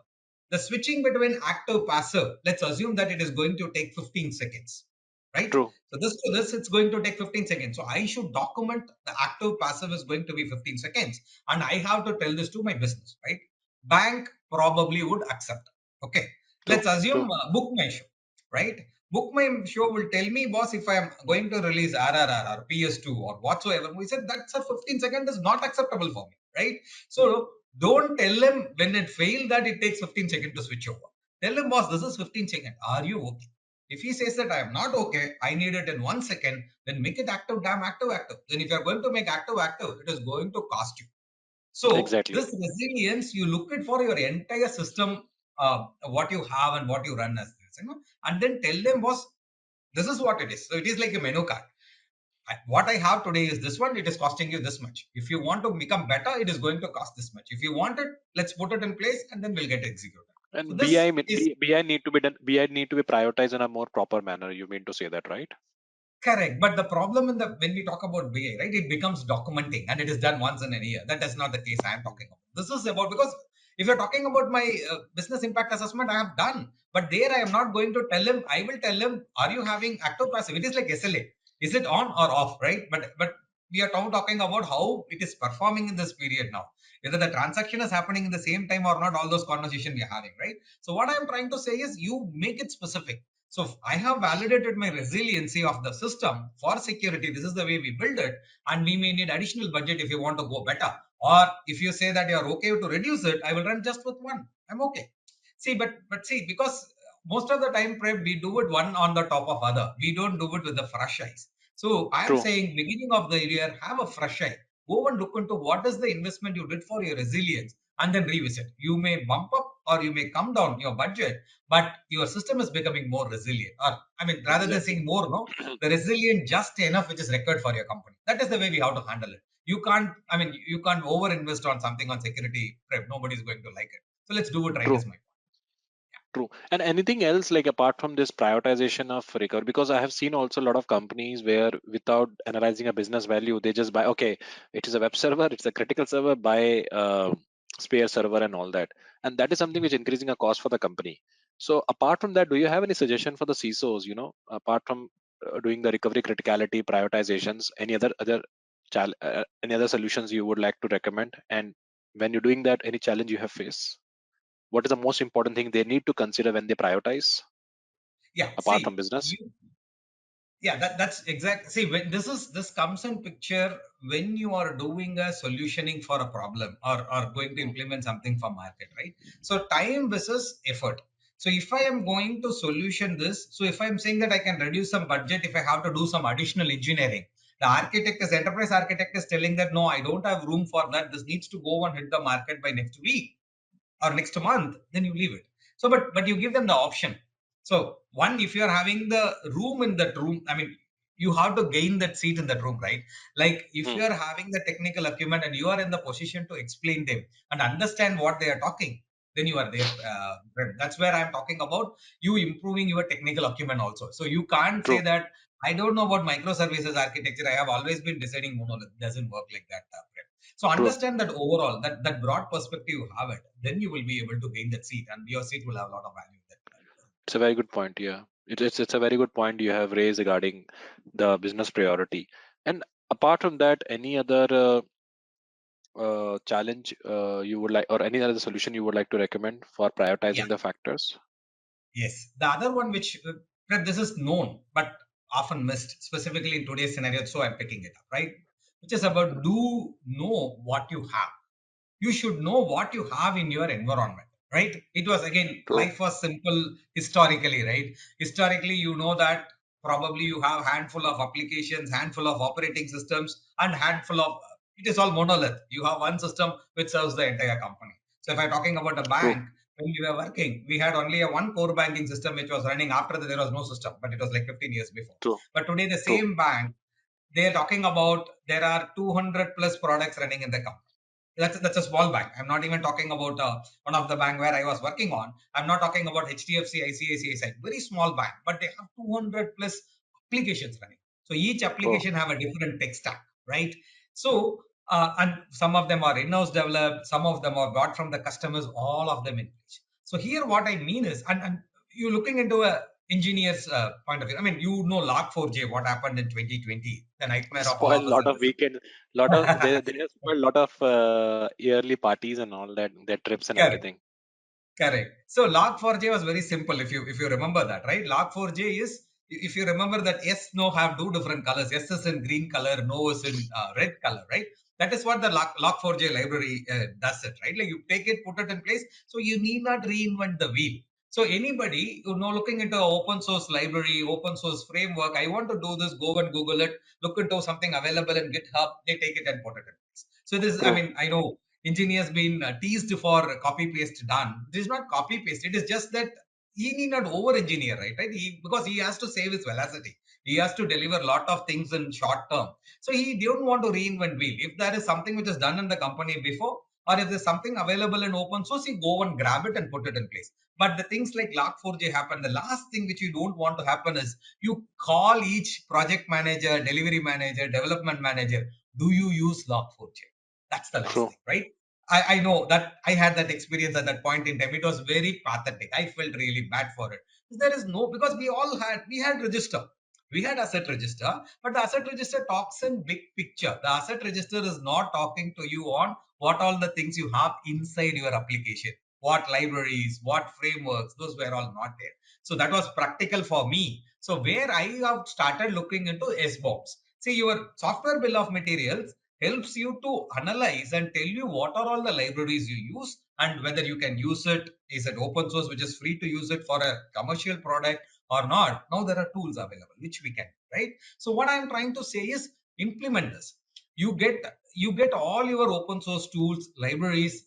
The switching between active passive, let's assume that it is going to take 15 seconds, right? True. So this it's going to take 15 seconds. So I should document the active passive is going to be 15 seconds, and I have to tell this to my business, right? Bank probably would accept. Okay, True. let's assume True. book my show, right? Book my show will tell me, boss, if I am going to release RRR or PS2 or whatsoever. We said that's a 15 second is not acceptable for me, right? So don't tell him when it failed that it takes 15 seconds to switch over. Tell him, boss, this is 15 seconds. Are you okay? If he says that I am not okay, I need it in 1 second, then make it active, damn active, active. Then if you're going to make active, active, it is going to cost you. So Exactly. this resilience, you look at for your entire system, what you have and what you run as this, and then tell them, boss, this is what it is. So it is like a menu card. What I have today is this one. It is costing you this much. If you want to become better, it is going to cost this much. If you want it, let's put it in place, and then we'll get executed. So And this is BI need to be done. BI need to be prioritized in a more proper manner. You mean to say that, right? correct, but the problem in the when we talk about BA, right, it becomes documenting, and it is done once in a year. That is not the case I am talking about. This is about because if you're talking about my business impact assessment, I have done, but there I am not going to tell him. I will tell him, are you having active passive? It is like SLA. Is it on or off, right? But we are now talking about how it is performing in this period now. Whether the transaction is happening in the same time or not, all those conversations we are having, right? So what I am trying to say is you make it specific. So I have validated my resiliency of the system for security. This is the way we build it. And we may need additional budget if you want to go better. Or if you say that you're okay to reduce it, I will run just with one. I'm okay. See, but see, because most of the time, Prep, we do it one on the top of other. We don't do it with the fresh eyes. So I am True. saying beginning of the year, have a fresh eye. Go and look into what is the investment you did for your resilience and then revisit. You may bump up or you may come down your budget, but your system is becoming more resilient. Or I mean, rather than Exactly. saying more, no, the resilient just enough which is required for your company. That is the way we have to handle it. you can't, I mean, you can't over invest on something on security prep. Nobody's going to like it. So let's do it right, True. is my point. True. And anything else like apart from this prioritization of recovery? Because I have seen also a lot of companies where without analyzing a business value, they just buy, okay, it is a web server, it's a critical server, buy spare server and all that. And that is something which increasing a cost for the company. So apart from that, do you have any suggestion for the CISOs, apart from doing the recovery criticality prioritizations, any other solutions you would like to recommend? And when you're doing that, any challenge you have faced? What is the most important thing they need to consider when they prioritize Yeah, apart from see, business? yeah, that's exact. See, when this comes in picture when you are doing a solutioning for a problem, or going to Mm, implement something for market, right? So time versus effort. So if I am going to solution this, so if I'm saying that I can reduce some budget if I have to do some additional engineering, the architect is enterprise architect is telling that no, I don't have room for that. This needs to go and hit the market by next week or next month, then you leave it. So but you give them the option. So one, if you're having the room in that room, I mean, you have to gain that seat in that room, right? Like if mm, you're having the technical acumen and you are in the position to explain them and understand what they are talking, then you are there. That's where I'm talking about you improving your technical acumen also. So you can't say true, that I don't know about microservices architecture, I have always been designing monolith. Doesn't work like that. So true. understand that overall, that broad perspective you have it, then you will be able to gain that seat, and your seat will have a lot of value. That It's a very good point. Yeah, it's a very good point you have raised regarding the business priority. And apart from that, any other challenge you would like, or any other solution you would like to recommend for yeah, prioritizing the factors? yes. The other one, which this is known but often missed, specifically in today's scenario, so I'm picking it up, right? Which is about do know what you have. You should know what you have in your environment, right? It was again, True, life was simple historically, right? Historically, you know that probably you have handful of applications, handful of operating systems, and handful of, it is all monolith. You have one system which serves the entire company. So if I'm talking about a true, bank, when we were working, we had only a one core banking system which was running. After that there was no system, but it was like 15 years before. true, But today the true. same bank, they are talking about there are 200 plus products running in the company. That's a small bank. I'm not even talking about one of the bank where I was working on. I'm not talking about HDFC, ICICI side. Very small bank, but they have 200 plus applications running. So each Oh, application have a different tech stack, right? So and some of them are in-house developed, some of them are bought from the customers, all of them in place. So here, what I mean is, and you're looking into a engineer's point of view. I mean, you know, Log4j, what happened in 2020, the nightmare of all spoil of us lot in of this. weekend, lot of they have spoiled lot of yearly parties and all that, their trips and Correct. everything. Correct. So log4j was very simple. If you remember that, right? Log4j is, if you remember that yes, no have two different colors. Yes is in green color, no is in red color, right? That is what the log4j library does it, right? Like you take it, put it in place. So you need not reinvent the wheel. So anybody looking into an open source library, open source framework, I want to do this, go and Google it, look into something available in GitHub, they take it and put it in place. So this, I True, mean, I know engineers been teased for copy paste done. This is not copy paste. It is just that he need not over engineer, right? Because he has to save his velocity. He has to deliver a lot of things in short term. So he don't want to reinvent wheel. If there is something which is done in the company before, or if there's something available in open source, he go and grab it and put it in place. But the things like Log4j happen. The last thing which you don't want to happen is you call each project manager, delivery manager, development manager. Do you use Log4j? That's the last true, thing, right? I know that I had that experience at that point in time. It was very pathetic. I felt really bad for it. There is no, because we had register. We had asset register, but the asset register talks in big picture. The asset register is not talking to you on what all the things you have inside your application, what libraries, what frameworks, those were all not there. So that was practical for me. So where I have started looking into SBOMs. See, your software bill of materials helps you to analyze and tell you what are all the libraries you use and whether you can use it. Is it open source, which is free to use it for a commercial product or not? Now there are tools available which we can, right? So what I'm trying to say is implement this. You get all your open source tools, libraries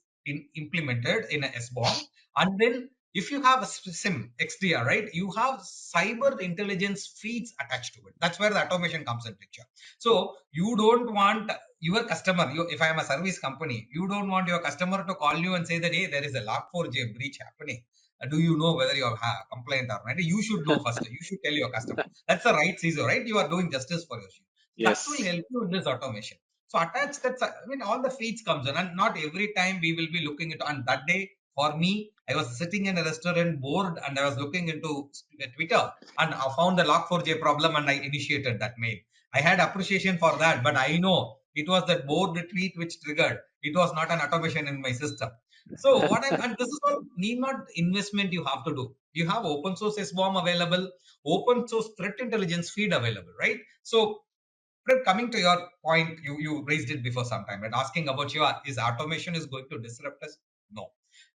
implemented in a SBOM, and then if you have a SIM XDR, right, you have cyber intelligence feeds attached to it. That's where the automation comes in picture. So you don't want your customer, if I am a service company, you don't want your customer to call you and say that, hey, there is a Log4j breach happening. Do you know whether you have complaint or not? You should know first. You should tell your customer. That's the right CISO, right? You are doing justice for your shit. That will Yes. help you in this automation. So attach that. I mean, all the feeds comes in, and not every time we will be looking at. And that day, for me, I was sitting in a restaurant bored, and I was looking into Twitter, and I found the Log4j problem, and I initiated that mail. I had appreciation for that, but I know it was that board tweet which triggered. It was not an automation in my system. So what I'm, and this is all need not investment you have to do. You have open source SBOM available, open source threat intelligence feed available, right? So coming to your point, you raised it before some time, and asking about your is automation is going to disrupt us? No.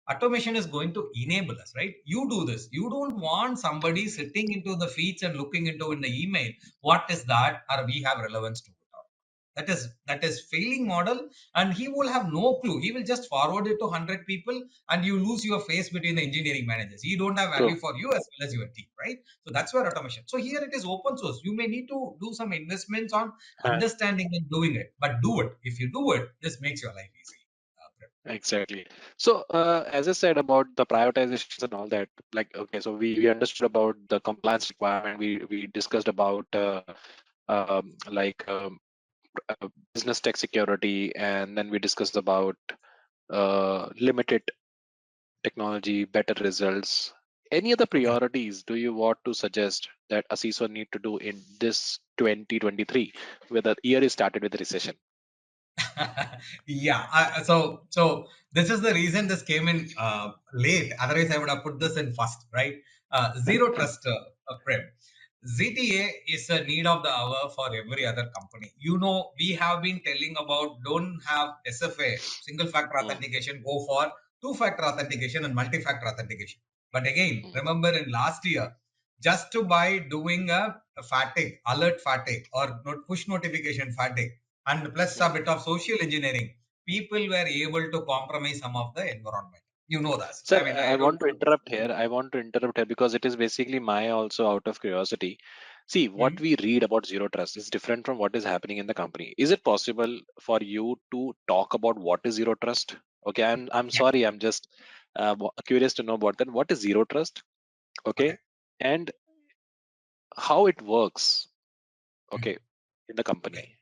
Automation is going to enable us, right? You do this. You don't want somebody sitting into the feeds and looking into in the email. What is that? Or we have relevance to it. That is failing model, and he will have no clue. He will just forward it to 100 people, and you lose your face between the engineering managers. He don't have value True. for you as well as your team, right? So that's where automation. So here it is open source. You may need to do some investments on Uh, understanding and doing it, but do it. If you do it, this makes your life easy. exactly. So, as I said about the prioritizations and all that, like, okay, so we understood about the compliance requirement. We discussed about like business tech security, and then we discussed about limited technology, better results. Any other Yeah. priorities do you want to suggest that a CISO need to do in this 2023, where the year is started with a recession? Yeah. So this is the reason this came in late. Otherwise, I would have put this in first, right? Zero trust, Prem. ZTA is a need of the hour for every other company. We have been telling about don't have SFA, single factor Mm, authentication, go for two-factor authentication and multi-factor authentication. But again, mm, remember in last year, just to by doing a fatigue, alert fatigue or push notification fatigue, and plus a mm. bit of social engineering, people were able to compromise some of the environment. You know that. Sir, I mean, I I don't want to want interrupt here. I want to interrupt here because it is basically my also out of curiosity. See, what to. we read about zero trust is different from what is happening in the company. Is it possible for you to talk about what is zero trust? Okay, I'm Yeah. sorry, I'm just curious to know about that. What is zero trust? Okay. Okay, and how it works? Mhm. Okay, in the Okay. company,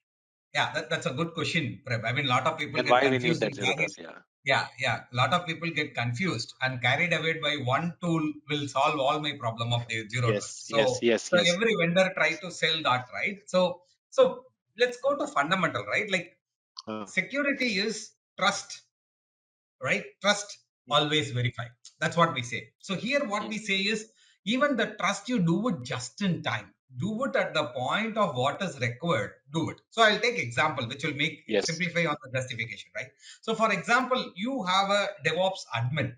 Yeah, that's a good question, Prab. I mean, a lot of people and get why we need confused that and zero carried. trust? Yeah. Yeah. A lot of people get confused and carried away by one tool will solve all my problem of the zero Yes, trust. yes, So, yes, so yes. every vendor try to sell that, right? So let's go to fundamental, right? Like Uh, security is trust, right? Trust, mm, always verify. That's what we say. So here what mm, we say is even the trust, you do it just in time. Do it at the point of what is required. Do it. So I'll take example which will make yes. simplify on the justification, right? So for example, you have a DevOps admin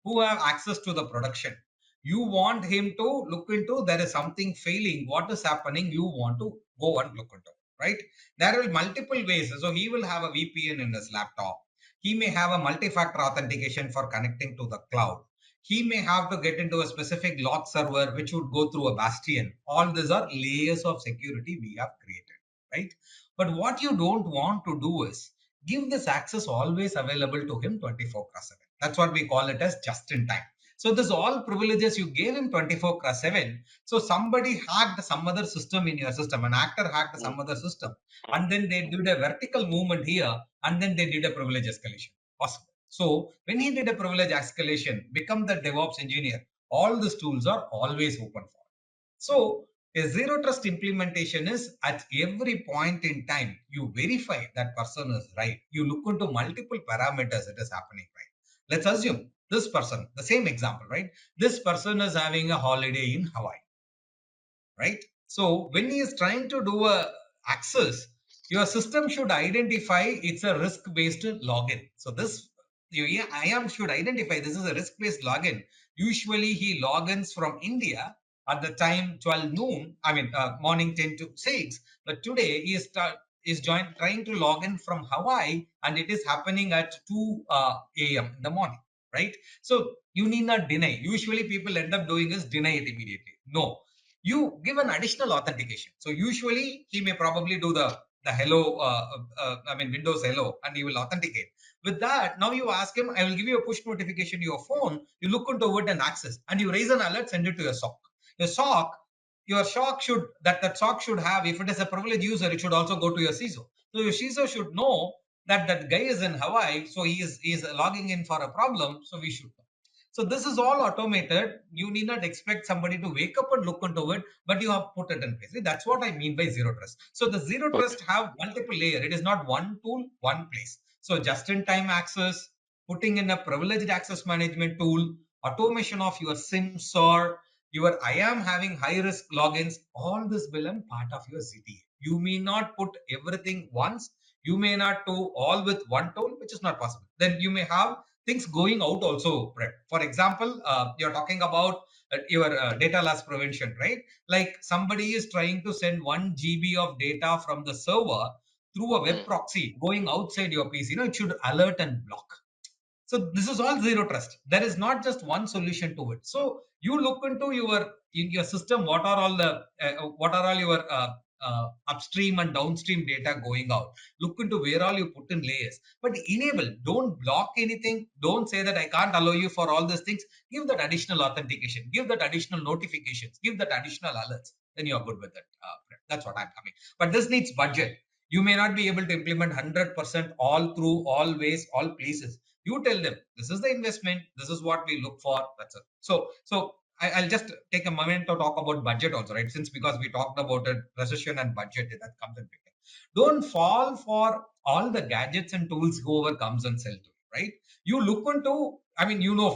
who have access to the production. You want him to look into there is something failing. What is happening? You want to go and look into, right? There are multiple ways. So he will have a VPN in his laptop. He may have a multi-factor authentication for connecting to the cloud. He may have to get into a specific log server, which would go through a bastion. All these are layers of security we have created, right? But what you don't want to do is give this access always available to him 24/7. That's what we call it as just in time. So this all privileges you gave him 24/7. So somebody hacked some other system in your system, an actor hacked Mm, some other system, mm, and then they did a vertical movement here, and then they did a privilege escalation. Possible. So when he did a privilege escalation, become the DevOps engineer, all these tools are always open for. So a zero trust implementation is at every point in time, you verify that person is right. You look into multiple parameters it is happening right. Let's assume this person, the same example, right? This person is having a holiday in Hawaii, right? So when he is trying to do a access, your system should identify it's a risk-based login. So this IAM should identify this is a risk-based login. Usually he logins from India at the time 12 noon. I mean morning 10 to 6. But today he is trying to log in from Hawaii, and it is happening at 2 a.m. in the morning, right? So you need not deny. Usually people end up doing is deny it immediately. No, you give an additional authentication. So usually he may probably do the hello, Windows hello, and he will authenticate. With that, now you ask him, I will give you a push notification to your phone. You look into it and access, and you raise an alert, send it to your SOC. Your SOC should that SOC should have, if it is a privileged user, it should also go to your CISO. So your CISO should know that guy is in Hawaii, so he is logging in for a problem, so we should know. So this is all automated. You need not expect somebody to wake up and look into it, but you have put it in place. That's what I mean by zero trust. So the zero Okay. trust have multiple layer. It is not one tool, one place. So just-in-time access, putting in a privileged access management tool, automation of your SIMs or your I am having high risk logins, all this will be part of your ZTA. You may not put everything once. You may not do all with one tool, which is not possible. Then you may have things going out also. For example, you're talking about your data loss prevention, right? Like somebody is trying to send 1 GB of data from the server through a web proxy going outside your PC. It should alert and block. So this is all zero trust. There is not just one solution to it. So you look into your system. What are all your upstream and downstream data going out? Look into where all you put in layers. But enable. Don't block anything. Don't say that I can't allow you for all these things. Give that additional authentication. Give that additional notifications. Give that additional alerts. Then you are good with it. That's what I'm coming. But this needs budget. You may not be able to implement 100% all through, all ways, all places. You tell them this is the investment, this is what we look for. That's it. So I'll just take a moment to talk about budget also, right? Since because we talked about it, recession and budget, that comes in picture. Don't fall for all the gadgets and tools whoever comes and sell to you, right? You look into,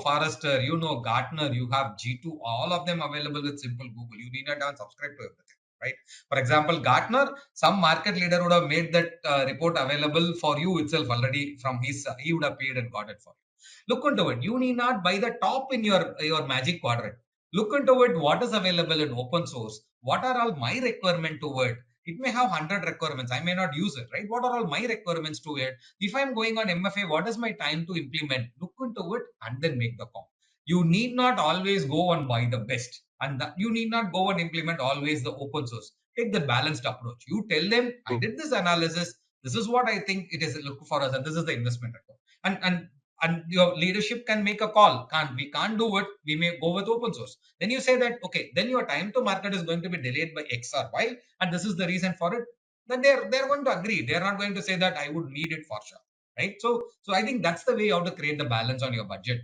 Forrester, Gartner, you have G2, all of them available with simple Google. You need not subscribe to everything, right? For example, Gartner, some market leader would have made that report available for you itself already from his, he would have paid and got it for you. Look into it. You need not buy the top in your magic quadrant. Look into it, what is available in open source. What are all my requirement to it? It may have 100 requirements. I may not use it, right? What are all my requirements to it? If I'm going on MFA, what is my time to implement? Look into it and then make the call. You need not always go and buy the best. And you need not go and implement always the open source. Take the balanced approach. You tell them, I did this analysis. This is what I think it is look for us, and this is the investment record. And your leadership can make a call. We can't do it. We may go with open source. Then you say that, okay, then your time to market is going to be delayed by X or Y, and this is the reason for it. Then they're going to agree. They're not going to say that I would need it for sure, right? So I think that's the way how to create the balance on your budget.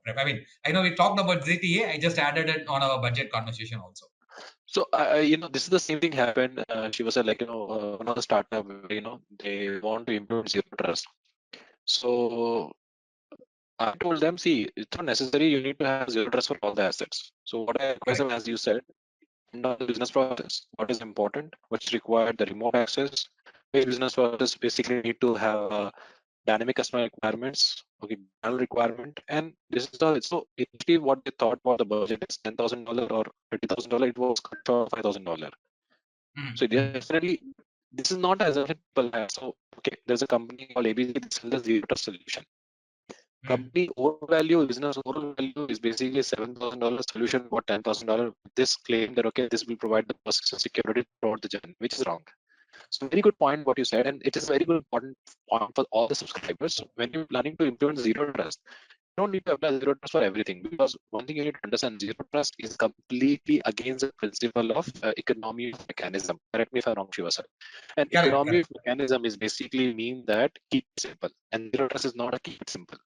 Prep. I know we talked about ZTA. I just added it on our budget conversation also. So, this is the same thing happened. She was like, one of the startup, they want to implement zero trust. So I told them, see, it's not necessary. You need to have zero trust for all the assets. So what I advise them, as you said, on the business process, what is important, what's required, the remote access. Business process basically need to have dynamic customer requirements, okay, general requirement, and this is all. So initially, what they thought was the budget is $10,000 or $20,000. It was cut for $5,000. So definitely, this is not as if people have. So okay, there's a company called ABC that sells the zero trust solution. Company overall value, business overall value is basically $7,000 solution for $10,000. This claim that okay, this will provide the persistent security throughout the journey, which is wrong. So very good point what you said, and it is very good important point for all the subscribers. When you're planning to implement zero trust, you don't need to apply zero trust for everything, because one thing you need to understand: zero trust is completely against the principle of economy of mechanism. Correct me if I'm wrong, Shiva sir. And economy of mechanism is basically mean that keep it simple, and zero trust is not a keep it simple.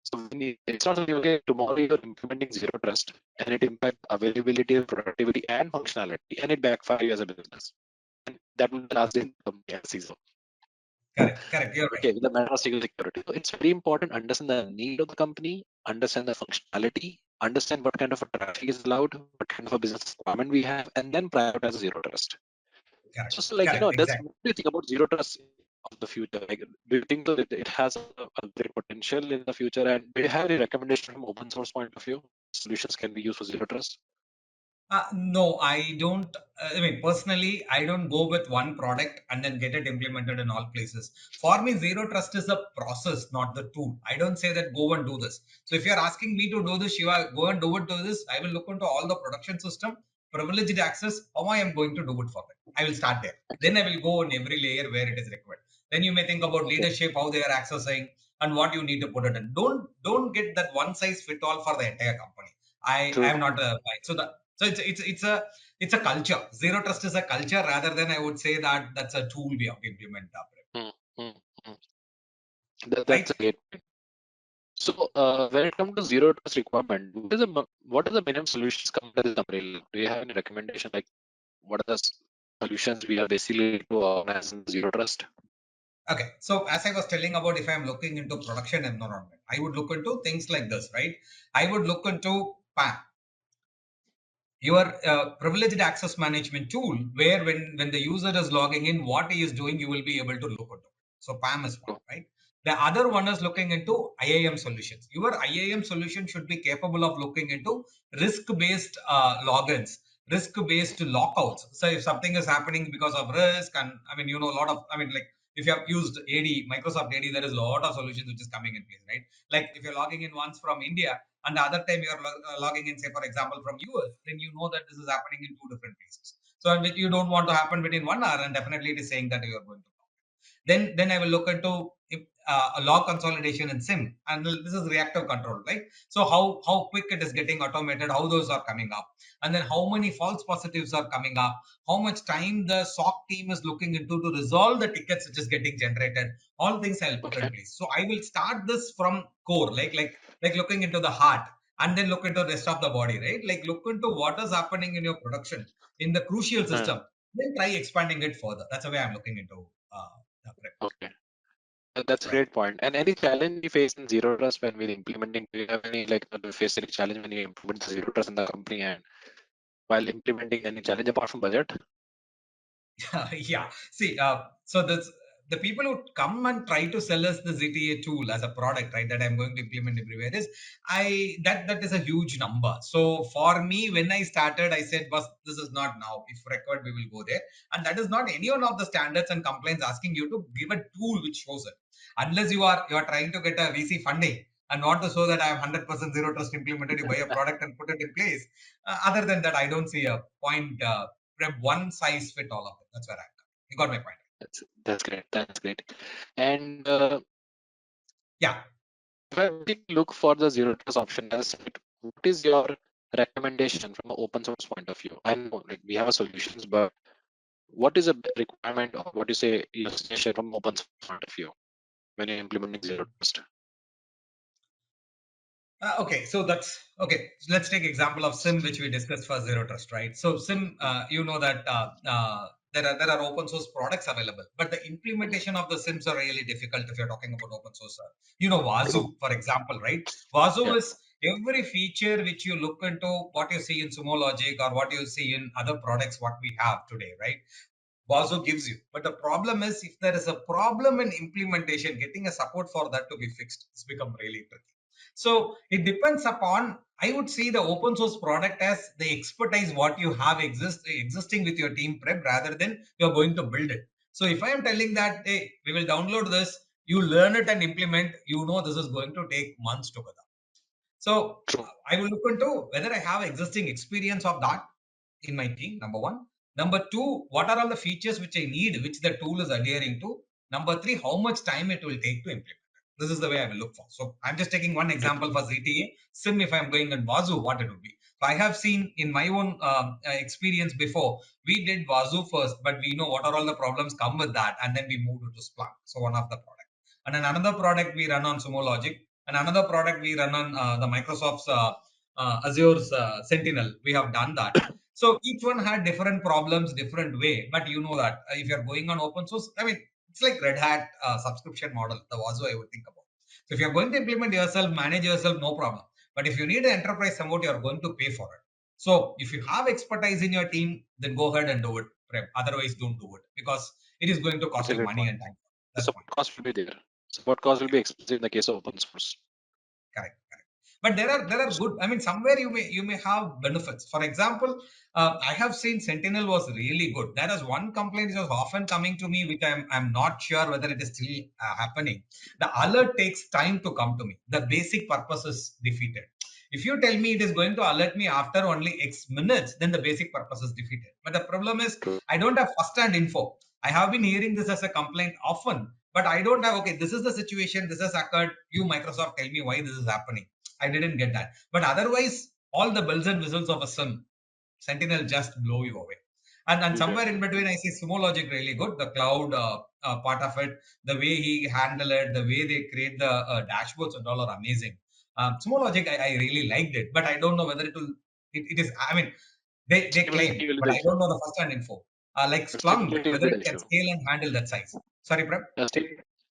So it's not only okay, tomorrow you're implementing zero trust and it impacts availability, productivity, and functionality, and it backfires you as a business. And that will be the last day of the CISO. Correct. You're right. Okay, with the matter of security. So it's very important to understand the need of the company, understand the functionality, understand what kind of a traffic is allowed, what kind of a business requirement we have, and then prioritize zero trust. So like, what do you think about zero trust of the future? Like, do you think that it has a great potential in the future? And do you have any recommendation from open source point of view? Solutions can be used for zero trust? No, I don't. Personally, I don't go with one product and then get it implemented in all places. For me, zero trust is a process, not the tool. I don't say that go and do this. So if you're asking me to do this, Shiva, go and do it, do this. I will look into all the production system. privileged access, how I am going to do it for them. I will start there. Then I will go on every layer where it is required. Then you may think about leadership, how they are accessing, and what you need to put it in. Don't get that one size fit all for the entire company. I True. am not a so the so it's a culture. Zero trust is a culture rather than I would say that that's a tool we have to implement, Hmm, hmm, hmm. That's right? a great point. So, when it comes to zero trust requirement, what are the minimum solutions come under this umbrella? Do you have any recommendation? Like, what are the solutions we are basically to organize in zero trust? Okay, so as I was telling about if I'm looking into production environment, I would look into things like this, right? I would look into PAM, your privileged access management tool, where when the user is logging in, what he is doing, you will be able to look into it. So PAM is one, True. right? The other one is looking into IAM solutions. Your IAM solution should be capable of looking into risk-based logins, risk-based lockouts. So if something is happening because of risk, and I mean, a lot of, I mean, like if you have used AD, Microsoft AD, there is a lot of solutions which is coming in place, right? Like if you're logging in once from India, and the other time you're logging in, say for example from US, then you know that this is happening in two different places. So which you don't want to happen within 1 hour, and definitely it is saying that you are going to. Then I will look into a log consolidation in SIM, and this is reactive control, right? So how quick it is getting automated, how those are coming up, and then how many false positives are coming up, how much time the SOC team is looking into to resolve the tickets which is getting generated. All things I'll put in Okay. place. So I will start this from core, like looking into the heart, and then look into the rest of the body, right? Like look into what is happening in your production in the crucial Hmm. system. Then try expanding it further. That's the way I'm looking into. Okay. That's a Right. great point. And any challenge you face in zero trust when we're implementing? Do you have any like do you face any challenge when you implement the zero trust in the company, and while implementing any challenge apart from budget? Yeah. See, so the people who come and try to sell us the ZTA tool as a product, right, that I'm going to implement everywhere is that is a huge number. So for me, when I started, I said, "Was this is not now. If required, we will go there." And that is not any one of the standards and complaints asking you to give a tool which shows it, unless you are trying to get a VC funding and want to show that I have 100% zero trust implemented. You buy a product and put it in place. Other than that, I don't see a point. One size fit all of it. That's where I'm coming. You got my point. That's great. That's great. And Yeah. if I did look for the zero trust option as it, what is your recommendation from an open source point of view? I know like we have a solutions, but what is a requirement or what you say your suggestion from open source point of view when you're implementing zero trust? Okay, so that's okay. So let's take example of SIM, which we discussed for zero trust, right? So SIM, you know that there are open source products available, but the Mhm. implementation of the SIMs are really difficult if you're talking about open source. You know, True. Wazoo, for example, right? Wazoo Yeah. is every feature which you look into, what you see in Sumo Logic or what you see in other products, what we have today, right? Wazo gives you. But the problem is, if there is a problem in implementation, getting a support for that to be fixed, it's become really tricky. So it depends upon, I would see the open source product as the expertise what you have existing with your team prep rather than you're going to build it. So if I am telling that, hey, we will download this, you learn it and implement, you know this is going to take months together. So True. I will look into whether I have existing experience of that in my team, number one. Number two, what are all the features which I need, which the tool is adhering to? Number three, how much time it will take to implement. This is the way I will look for. So I'm just taking one example for ZTA. SIM, if I'm going in Wazoo, what it would be. So I have seen in my own experience before, we did Wazoo first, but we know what are all the problems come with that. And then we moved to Splunk. So one of the product. And then another product we run on Sumo Logic. And another product we run on the Microsoft's Azure's Sentinel. We have done that. So each one had different problems, different way. But you know that if you're going on open source, I mean, it's like Red Hat subscription model, the Wazoo I would think about. So if you're going to implement yourself, manage yourself, no problem. But if you need an enterprise support, you're going to pay for it. So if you have expertise in your team, then go ahead and do it. Otherwise, don't do it because it is going to That's cost a you great money point. and time. The That's point. support cost will be there. Support cost will be expensive in the case of open source. Correct. But there are good. I mean, somewhere you may have benefits. For example, I have seen Sentinel was really good. That is one complaint which was often coming to me, which I'm not sure whether it is still happening. The alert takes time to come to me. The basic purpose is defeated. If you tell me it is going to alert me after only X minutes, then the basic purpose is defeated. But the problem is I don't have first-hand info. I have been hearing this as a complaint often, but I don't have, okay, this is the situation, this has occurred. You, Microsoft, tell me why this is happening. I didn't get that. But otherwise, all the bells and whistles of a SIM, Sentinel just blow you away. And somewhere in between, I see Sumo Logic really good. The cloud part of it, the way he handle it, the way they create the dashboards and all are amazing. Sumo Logic, I really liked it, but I don't know whether it is, I mean, they claim, Stability will but be the I issue. don't know the first-hand info. Like Splunk, Stability will whether be it the can issue. scale and handle that size. Sorry, Prem?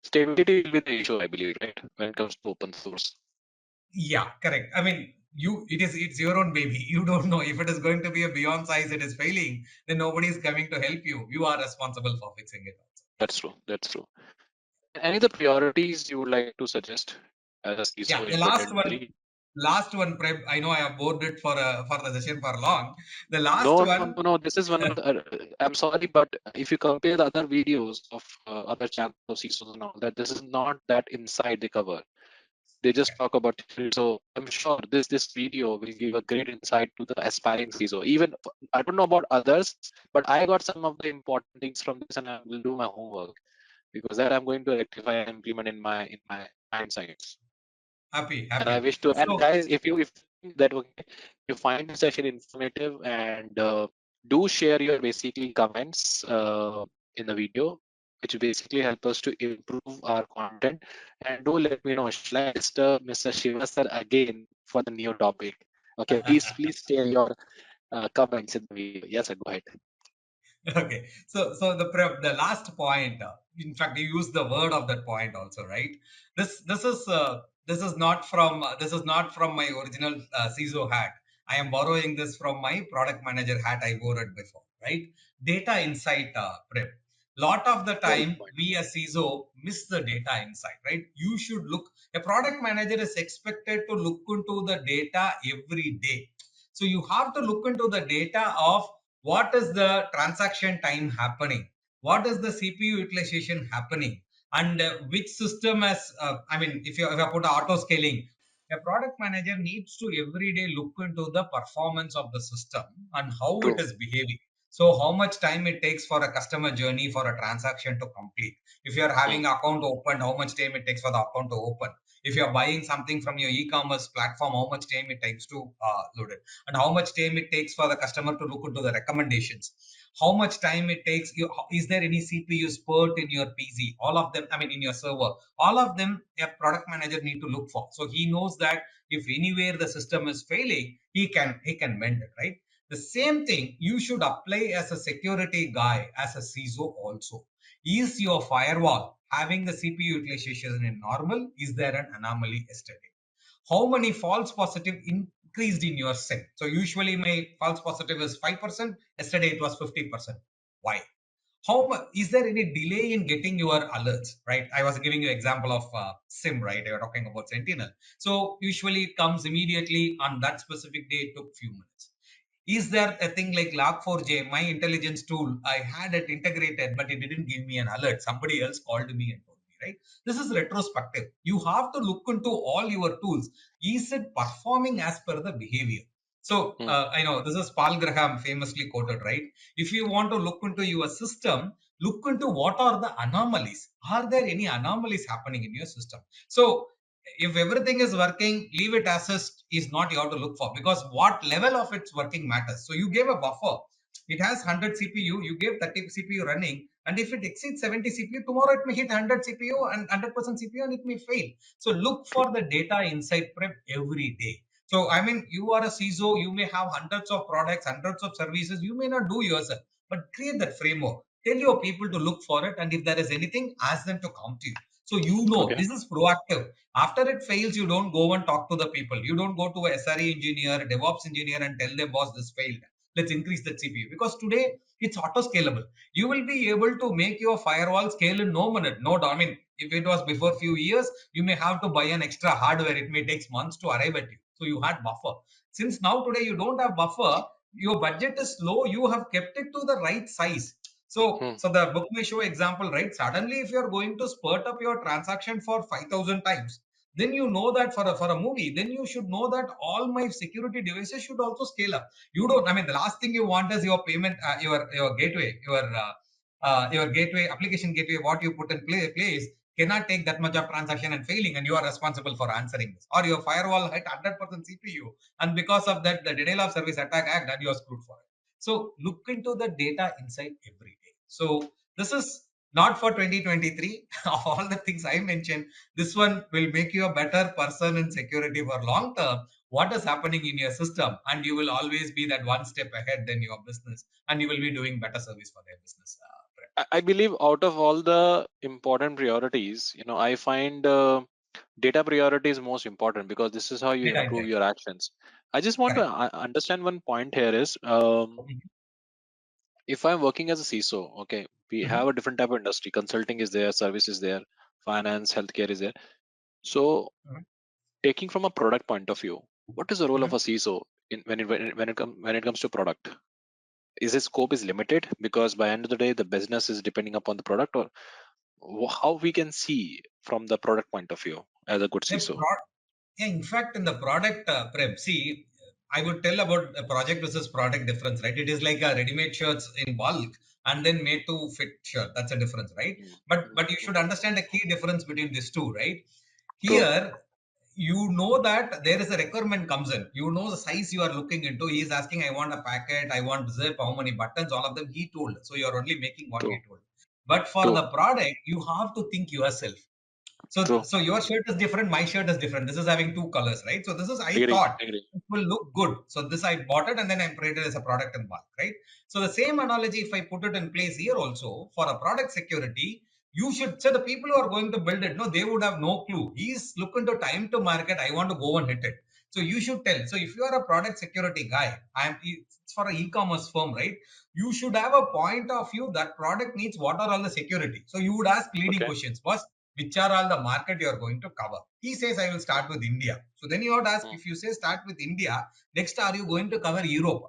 Stability will be the issue, I believe, right? When it comes to open source. Yeah, correct. I mean, it's your own baby. You don't know if it is going to be a beyond size, it is failing, then nobody is coming to help you. You are responsible for fixing it also. That's true. That's true. Any other priorities you would like to suggest as a Yeah, CISO the in 2023? last one, Prem. I know I have bored it for the session for long. The last No, no, one, no, no. This is one of the. I'm sorry, but if you compare the other videos of other channels of CISOs and all that, this is not that inside they cover. They just talk about it. So I'm sure this video will give a great insight to the aspiring CISO. Even I don't know about others, but I got some of the important things from this, and I will do my homework because that I'm going to rectify and implement in my insights. happy, And I happy. wish to. And So guys, if that okay, you find the session informative and do share your basically comments in the video, which basically help us to improve our content. And do let me know, shall I disturb Mr. Shiva sir again for the new topic? Okay, please share your comments in the video. Yes, sir, go ahead. okay, so the last point, in fact, you use the word of that point also, right? This is not from my original CISO hat. I am borrowing this from my product manager hat. I wore it before, right? Data insight, prep. Lot of the Well, time, we as CISO miss the data insight, right? You should look. A product manager is expected to look into the data every day. So you have to look into the data of what is the transaction time happening, what is the CPU utilization happening, and which system has I mean, if I put auto scaling, a product manager needs to every day look into the performance of the system and how it true. is behaving. So how much time it takes for a customer journey for a transaction to complete. If you are Hmm, having account open, how much time it takes for the account to open. If you are buying something from your e-commerce platform, how much time it takes to load it, and how much time it takes for the customer to look into the recommendations, how much time it takes you, is there any CPU spurt in your PC, all of them, I mean, in your server, all of them a product manager need to look for, so he knows that if anywhere the system is failing, he can mend it, right? The same thing you should apply as a security guy, as a CISO also. Is your firewall having the CPU utilization in normal? Is there an anomaly yesterday? How many false positive increased in your set? So usually my false positive is 5%. Yesterday it was 50%. Why? How much is there any delay in getting your alerts, right? I was giving you example of SIM, right? You're talking about Sentinel. So usually it comes immediately on that specific day. It took few minutes. Is there a thing like Log4j, my intelligence tool? I had it integrated, but it didn't give me an alert. Somebody else called me and told me, right? This is retrospective. You have to look into all your tools. Is it performing as per the behavior? So hmm, I know this is Paul Graham famously quoted, right? If you want to look into your system, look into what are the anomalies. Are there any anomalies happening in your system? So if everything is working, leave it as is not you have to look for, because what level of its working matters. So you gave a buffer. It has 100 CPU, you gave 30 CPU running, and if it exceeds 70 CPU, tomorrow it may hit 100 CPU and 100% CPU and it may fail. So look true. for the data inside prep every day. So I mean, you are a CISO, you may have hundreds of products, hundreds of services, you may not do yourself, but create that framework. Tell your people to look for it, and if there is anything, ask them to come to you. So you know Okay. this is proactive. After it fails, you don't go and talk to the people. You don't go to a SRE engineer, a DevOps engineer, and tell them, boss, this failed. Let's increase that CPU. Because today it's auto scalable. You will be able to make your firewall scale in no minute. No, I mean, if it was before few years, you may have to buy an extra hardware. It may take months to arrive at you. So you had buffer. Since now today you don't have buffer, your budget is low. You have kept it to the right size. So, Hmm, so the book may show example, right? Suddenly, if you're going to spurt up your transaction for 5,000 times, then you know that for a movie, then you should know that all my security devices should also scale up. You don't, I mean, the last thing you want is your payment, your gateway, your gateway, application gateway, what you put in place cannot take that much of transaction and failing, and you are responsible for answering this. Or your firewall hit 100% CPU, and because of that, the Denial of Service Attack Act, and you are screwed for it. So look into the data inside every day. So this is not for 2023. Of all the things I mentioned, this one will make you a better person in security for long term. What is happening in your system, and you will always be that one step ahead than your business, and you will be doing better service for their business. I believe out of all the important priorities, I find data priority is most important because this is how you Data improve insight. your actions. I just want to Correct. understand one point here is, Mhm. if I'm working as a CISO, okay, we Mhm. have a different type of industry. Consulting is there, service is there, finance, healthcare is there. So, Mhm. taking from a product point of view, what is the role of Mhm. a CISO when it comes to product? Is his scope is limited because by end of the day the business is depending upon the product, or how we can see from the product point of view as a good The CISO? Yeah, in fact, in the product, Prem, see, I would tell about a project versus product difference, right? It is like a ready-made shirts in bulk and then made to fit shirt. That's a difference, right? Mm, But you mm. should understand the key difference between these two, right? True, Here, you know that there is a requirement comes in. You know the size you are looking into. He is asking, I want a packet, I want zip, how many buttons, all of them he told. So you are only making what he true, told. But for true, the product, you have to think yourself. So, true. so your shirt is different, my shirt is different. This is having two colors, right? So this is I Agree, thought agree. it will look good. So this I bought it and then I created as a product in bulk, right? So the same analogy, if I put it in place here also for a product security, you should say the people who are going to build it, no, they would have no clue. He's looking to time to market. I want to go and hit it. So you should tell. So if you are a product security guy, it's for an e-commerce firm, right? You should have a point of view that product needs what are all the security. So you would ask leading Okay. questions. First, which are all the market you are going to cover? He says, I will Mm, start with India. So then you have to ask, mm. if you say start with India, next are you going to cover Europe?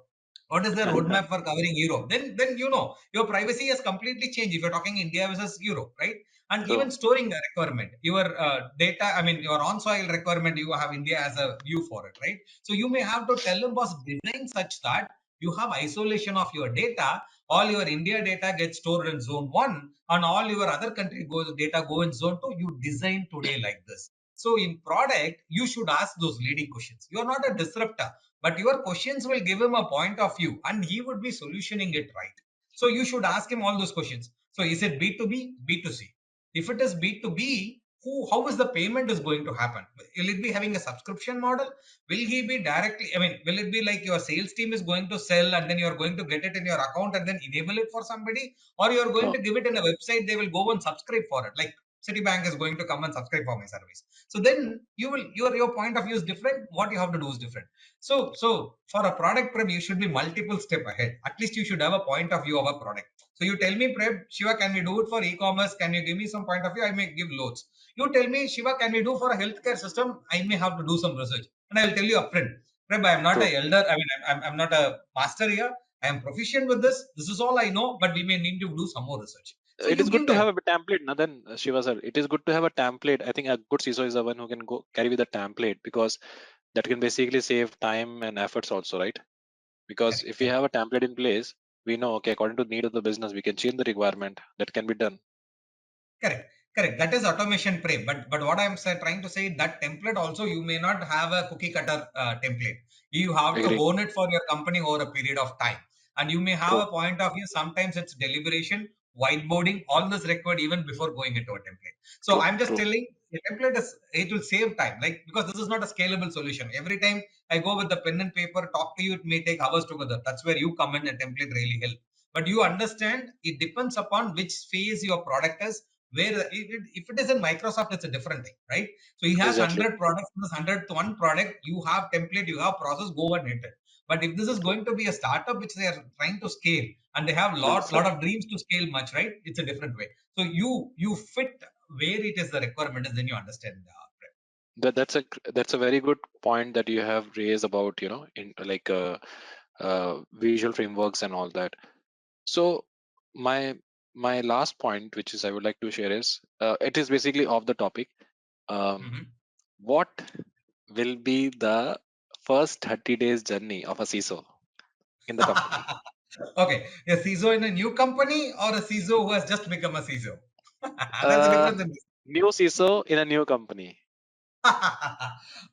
What is the roadmap for covering Europe? Then you know your privacy has completely changed if you're talking India versus Europe, right? And True. even storing the requirement, your data, I mean your on-soil requirement, you have India as a view for it, right? So you may have to tell them, boss, design such that you have isolation of your data. All your India data gets stored in zone 1 and all your other country data go in zone 2. You design today like this. So in product, you should ask those leading questions. You are not a disruptor, but your questions will give him a point of view and he would be solutioning it right. So you should ask him all those questions. So is it B2B, B2C? If it is B2B, how is the payment is going to happen? Will it be having a subscription model? Will he be directly, I mean, will it be like your sales team is going to sell and then you're going to get it in your account and then enable it for somebody? Or you're going Oh, to give it in a website, they will go and subscribe for it. Like Citibank is going to come and subscribe for my service. So then you will your point of view is different. What you have to do is different. So for a product prep, you should be multiple step ahead. At least you should have a point of view of a product. So you tell me, Preb, Shiva, can we do it for e-commerce? Can you give me some point of view? I may give loads. You tell me, Shiva, can we do for a healthcare system? I may have to do some research. And I will tell you upfront, Preb, I am not true. a elder. I mean, I'm not a master here. I am proficient with this. This is all I know, but we may need to do some more research. So It is you good give to them. have a template. Now then, Shiva sir, it is good to have a template. I think a good CISO is the one who can go carry with a template because that can basically save time and efforts also, right? Because Correct, if we correct. have a template in place, we know, okay, according to the need of the business, we can change the requirement. That can be done. Correct, correct. That is automation frame. But what I'm trying to say, that template also you may not have a cookie cutter template. You have to Agree. hone it for your company over a period of time, and you may have True. a point of view. Sometimes it's deliberation, whiteboarding, all this required even before going into a template. So True. I'm just True. telling the template is it will save time, like because this is not a scalable solution. Every time I go with the pen and paper, talk to you, it may take hours together. That's where you come in. A template really help. But you understand it depends upon which phase your product is where if it is in Microsoft, it's a different thing, right? So he has Exactly. 100 products, this 100th one product, you have template, you have process, go and hit it. But if this is True. going to be a startup which they are trying to scale and they have Well lot said. of dreams to scale much, right? It's a different way. So you fit where it is the requirement is, then you understand. That's a very good point that you have raised about in like visual frameworks and all that. So my my last point, which is I would like to share, is it is basically off the topic. Um, Mhm. what will be the first 30 days journey of a CISO in the company? Okay, a CISO in a new company or a CISO who has just become a CISO? That's the Uh, difference in this. New CISO in a new company.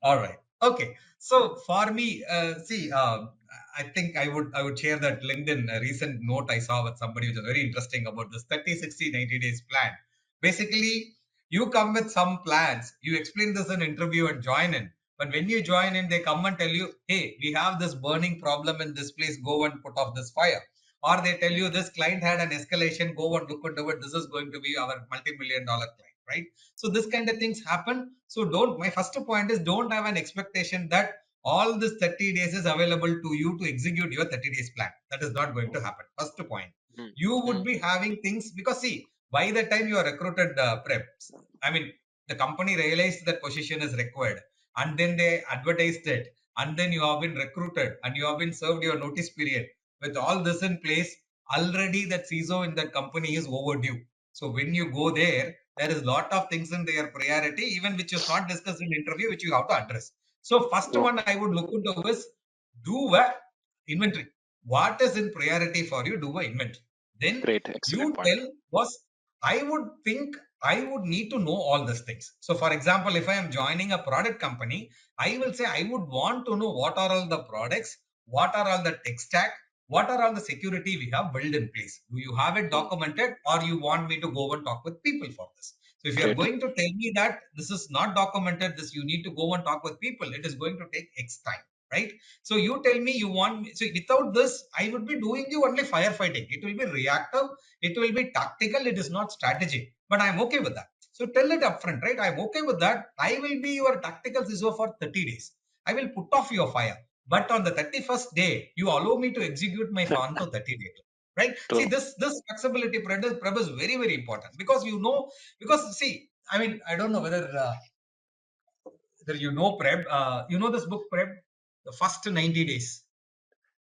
All right. Okay. So for me, see, I think I would share that LinkedIn recent note I saw with somebody which is very interesting about this 30, 60, 90 days plan. Basically, you come with some plans, you explain this in interview and join in. But when you join in, they come and tell you, hey, we have this burning problem in this place, go and put off this fire. Or they tell Mm, you this client had an escalation, go and look into it. This is going to be our multi-million dollar client, right? So this kind of things happen. So don't, my first point is don't have an expectation that all this 30 days is available to you to execute your 30 days plan. That is not going to happen. First point. mm, You would mm. be having things because see, by the time you are recruited preps, I mean, the company realized that position is required and then they advertised it and then you have been recruited and you have been served your notice period. With all this in place, already that CISO in that company is overdue. So when you go there is a lot of things in their priority, even which is not discussed in interview, which you have to address. So first Oh, one I would look into is do a inventory. What is in priority for you? Do a inventory. Then great. Excellent you point. tell was I would think I would need to know all these things. So for example, if I am joining a product company, I will say I would want to know what are all the products, what are all the tech stack, what are all the security we have built in place. Do you have it Mm, documented or you want me to go and talk with people for this? So if you are great. going to tell me that this is not documented, this you need to go and talk with people, it is going to take X time, right? So you tell me you want me, so without this, I would be doing you only firefighting. It will be reactive, it will be tactical, it is not strategy. But I'm okay with that. So tell it upfront, right? I'm okay with that. I will be your tactical CISO for 30 days. I will put off your fire. But on the 31st day, you allow me to execute my plan to 30 days. Right? See, True. this flexibility, Prabh, is very, very important because because see, I mean, I don't know whether you know Preb, you know this book, Preb, the first 90 days.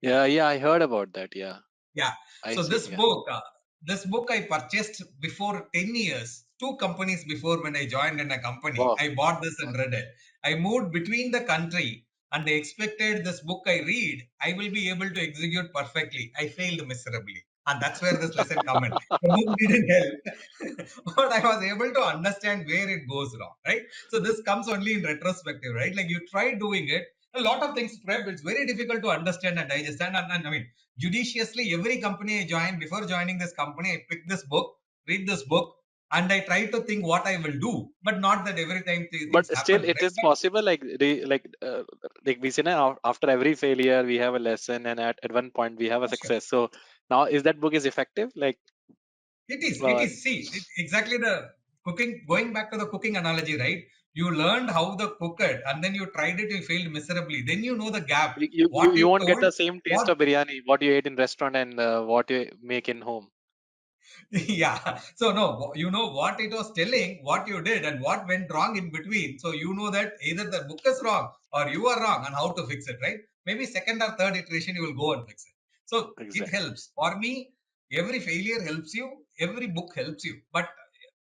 Yeah, yeah, I heard about that. Yeah, Yeah. I So see. this Yeah. book I purchased before 10 years, two companies before when I joined in a company. Wow. I bought this and read it. I moved between the country and they expected this book I read, I will be able to execute perfectly. I failed miserably. And that's where this lesson comes in. The book didn't help, but I was able to understand where it goes wrong, right? So this comes only in retrospective, right? Like you try doing it, a lot of things prep, it's very difficult to understand and digest. And I mean, judiciously every company I joined before joining this company I pick this book, read this book, and I try to think what I will do, but not that every time things But happen, still, it right? is possible. Like we say now, after every failure, we have a lesson, and at one point we have a But sure, success. So now, is that book is effective? Like, it uh, is see exactly the cooking, going back to the cooking analogy, right? You learned how the cook it and then you tried it, you failed miserably, then you know the gap, you what you you won't get told, the same taste what. of biryani what you ate in restaurant and what you make in home. Yeah. So no, you know what it was telling, what you did, and what went wrong in between. So you know that either the book is wrong or you are wrong, and how to fix it, right? Maybe second or third iteration you will go and fix it. So it Exactly. helps. For me, every failure helps you, every book helps you. But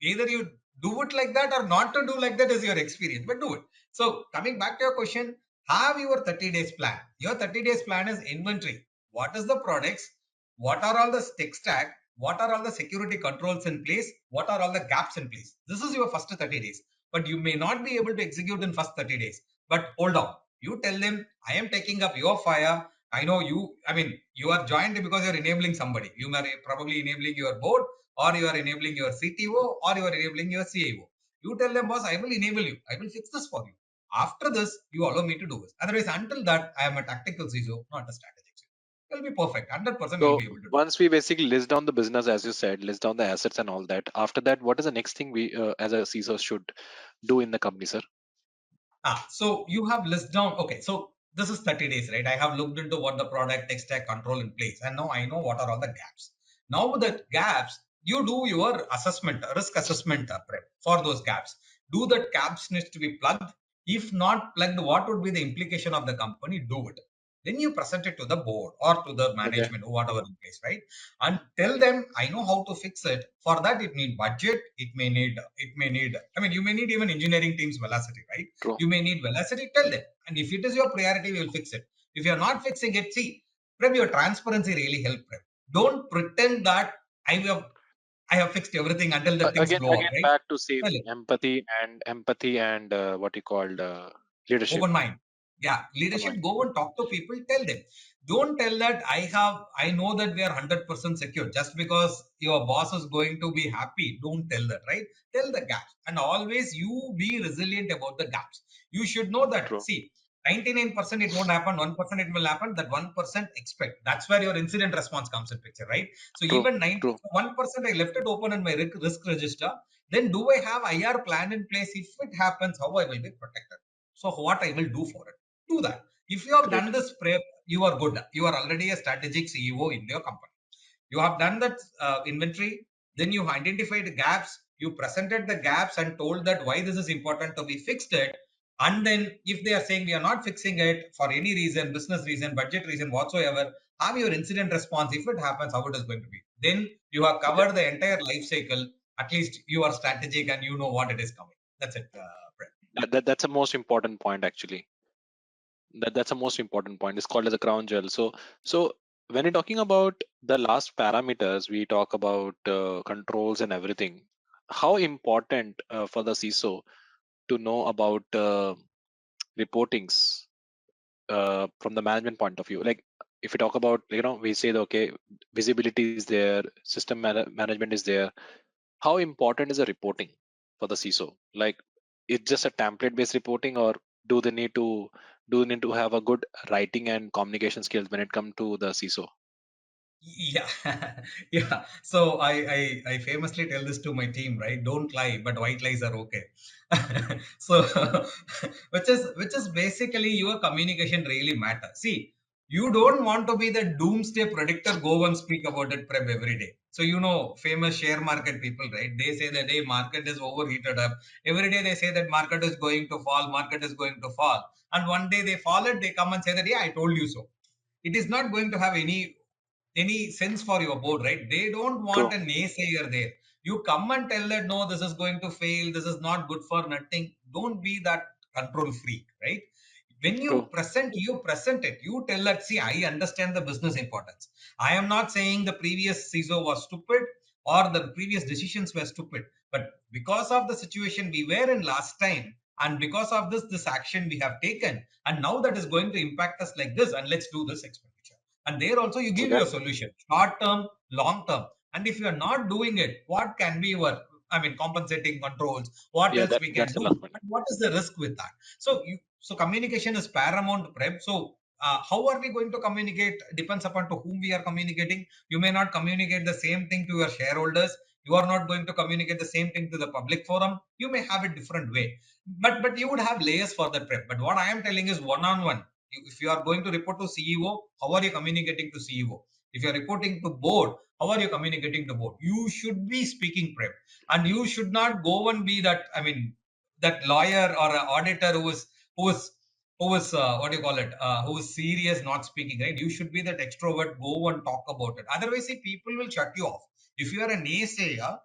either you do it like that or not to do like that is your experience, but do it. So coming back to your question, have your 30 days plan. Your 30 days plan is inventory. What is the products? What are all the tech stack? What are all the security controls in place? What are all the gaps in place? This is your first 30 days. But you may not be able to execute in first 30 days. But hold on. You tell them, I am taking up your fire. I know you, I mean, you are joined because you're enabling somebody. You are probably enabling your board, or you are enabling your CTO, or you are enabling your CIO. You tell them, boss, I will enable you. I will fix this for you. After this, you allow me to do this. Otherwise, until that, I am a tactical CISO, not a strategic CISO. You'll be perfect. 100% you'll So be able to do. once we basically list down the business, as you said, list down the assets and all that. After that, what is the next thing we, as a CISO, should do in the company, sir? So you have list down. Okay, so this is 30 days, right? I have looked into what the product tech stack control in place, and now I know what are all the gaps. Now with the gaps, you do your assessment, risk assessment prep for those gaps. Do that gaps needs to be plugged? If not plugged, what would be the implication of the company? Do it. Then you present it to the board or to the management, or whatever in case, right? And tell them, I know how to fix it. For that, it need budget. It may need. I mean, you may need even engineering teams velocity, right? True. You may need velocity. Tell them, and if it is your priority, we will fix it. If you are not fixing it, see, Prem, your transparency really help, Prem. Don't pretend that I have fixed everything until the things blow up, Again, right? back to same Tell it. empathy and what you called leadership. Open mind. Yeah, Open leadership, mind. go and talk to people, tell them. Don't tell that I know that we are 100% secure just because your boss is going to be happy. Don't tell that, right? Tell the gaps, and always you be resilient about the gaps. You should know that, True. see, 99% it won't happen, 1% it will happen, that 1% expect. That's where your incident response comes in picture, right? So True. even 1% I left it open in my risk register. Then do I have IR plan in place? If it happens, how I will be protected? So what I will do for it? Do that. If you have Great. done this prep, you are good. You are already a strategic CEO in your company. You have done that inventory, then you identified the gaps, you presented the gaps and told that why this is important to be fixed it. And then if they are saying we are not fixing it for any reason, business reason, budget reason whatsoever, have your incident response. If it happens, how it is going to be. Then you have Yeah. covered the entire life cycle. At least you are strategic and you know what it is coming. That's it, Brett. That's a most important point actually. That's a most important point. It's called as a crown jewel. So when you're talking about the last parameters, we talk about controls and everything. How important for the CISO to know about reportings from the management point of view? Like if we talk about, we say that, okay, visibility is there, system management is there. How important is the reporting for the CISO? Like it's just a template based reporting, or do they need to have a good writing and communication skills when it comes to the CISO? Yeah, yeah. So I famously tell this to my team, right? Don't lie, but white lies are okay. So which is basically your communication really matters. See, you don't want to be the doomsday predictor. Go and speak about it prep every day. So famous share market people, right? They say that hey, market is overheated up. Every day they say that market is going to fall, market is going to fall, and one day they fall it, they come and say that yeah, I told you so. It is not going to have any sense for your board, right? They don't True. want a naysayer there. You come and tell that no, this is going to fail, this is not good for nothing. Don't be that control freak, right? When True. you present it. You tell that, see, I understand the business importance. I am not saying the previous CISO was stupid or the previous decisions were stupid, but because of the situation we were in last time, and because of this action we have taken, and now that is going to impact us like this, and let's do this expenditure. And there also you give Yeah. your solution, short term, long term. And if you are not doing it, what can be your, I mean, compensating controls? What Yeah. else we can That's the do? last point. And what is the risk with that? So communication is paramount, Prep. So how are we going to communicate depends upon to whom we are communicating. You may not communicate the same thing to your shareholders. You are not going to communicate the same thing to the public forum. You may have a different way, but you would have layers for that, Prep. But what I am telling is one on one. If you are going to report to CEO, how are you communicating to CEO? If you are reporting to board, how are you communicating to board? You should be speaking, Prep, and you should not go and be that. I mean, that lawyer or an auditor who is what do you call it? Who is serious, not speaking, right? You should be that extrovert. Go and talk about it. Otherwise, see, people will shut you off. If you are a naysayer,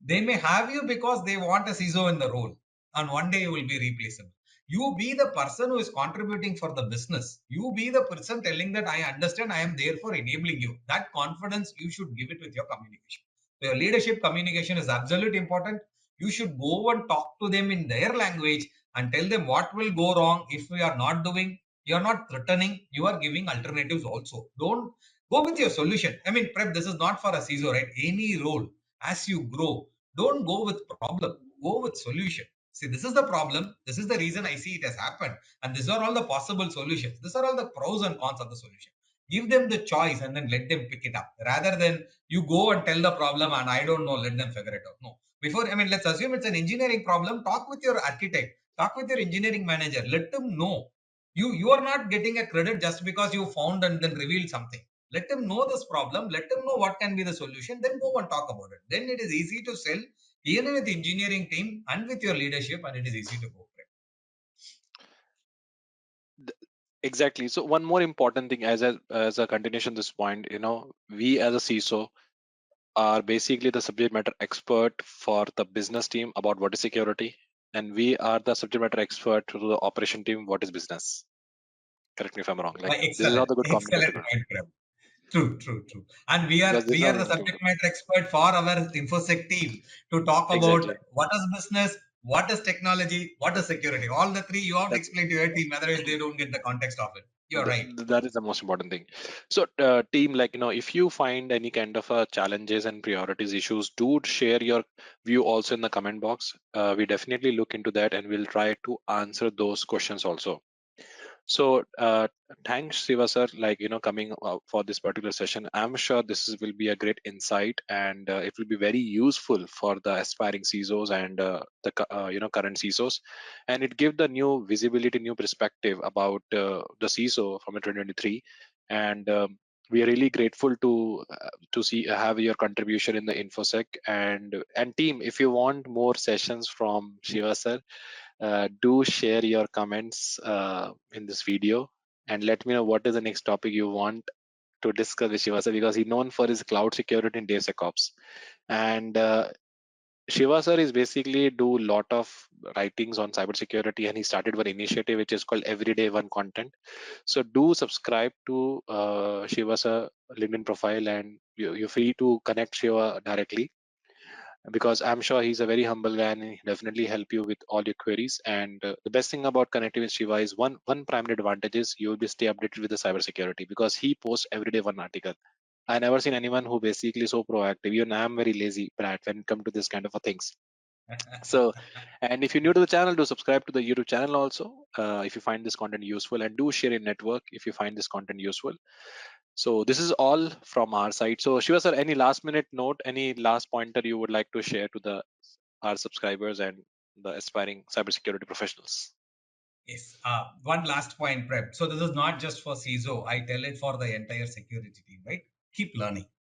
they may have you because they want a CISO in the role, and one day you will be replaceable. You be the person who is contributing for the business. You be the person telling that I understand, I am there for enabling you. That confidence you should give it with your communication. So your leadership communication is absolutely important. You should go and talk to them in their language and tell them what will go wrong if we are not doing. You are not threatening. You are giving alternatives also. Don't go with your solution. I mean, Prep, this is not for a CISO, right? Any role as you grow, don't go with problem, go with solution. See, this is the problem, this is the reason I see it has happened, and these are all the possible solutions. These are all the pros and cons of the solution. Give them the choice and then let them pick it up, rather than you go and tell the problem and I don't know, let them figure it out. No, before, I mean, let's assume it's an engineering problem. Talk with your architect, talk with your engineering manager, let them know. You are not getting a credit just because you found and then revealed something. Let them know this problem, let them know what can be the solution, then go and talk about it. Then it is easy to sell, even with the engineering team and with your leadership, and it is easy to go for it. Exactly. So one more important thing as a continuation this point, we as a CISO are basically the subject matter expert for the business team about what is security, and we are the subject matter expert to the operation team what is business. Correct me if I'm wrong. Like this is Excellent, not a good excellent combination, huh? point, Prem. True, true, true. And we are Because this is we are not the going to. subject matter expert for our InfoSec team to talk about Exactly. what is business, what is technology, what is security. All the three you have to That's explain to your team, otherwise they don't get the context of it. You're right. that is the most important thing. So team, like if you find any kind of challenges and priorities issues, do share your view also in the comment box. We definitely look into that and we'll try to answer those questions also. So thanks, Siva sir, like coming for this particular session. I'm sure will be a great insight, and it will be very useful for the aspiring CISOs and current CISOs, and it give the new visibility, new perspective about the CISO from 2023, and we are really grateful to see have your contribution in the infosec and team. If you want more sessions from Shiva sir, do share your comments in this video and let me know what is the next topic you want to discuss with Shiva because he's known for his cloud security and DevSecOps. And Shiva sir is basically do lot of writings on cybersecurity and he started one initiative which is called Everyday One Content. So do subscribe to Shiva sir LinkedIn profile and you're free to connect Shiva directly because I'm sure he's a very humble guy and he definitely help you with all your queries. And the best thing about connecting with Shiva is one primary advantage is you'll be stay updated with the cybersecurity because he posts every day one article. I never seen anyone who basically so proactive. Even I'm very lazy, Brad, when it come to this kind of a things. So, and if you're new to the channel, do subscribe to the YouTube channel also. If you find this content useful, and do share in network if you find this content useful. So this is all from our side. So Shiva sir, any last minute note, any last pointer you would like to share to the our subscribers and the aspiring cybersecurity professionals? Yes. One last point, Prep. So this is not just for CISO. I tell it for the entire security team, right? Keep learning.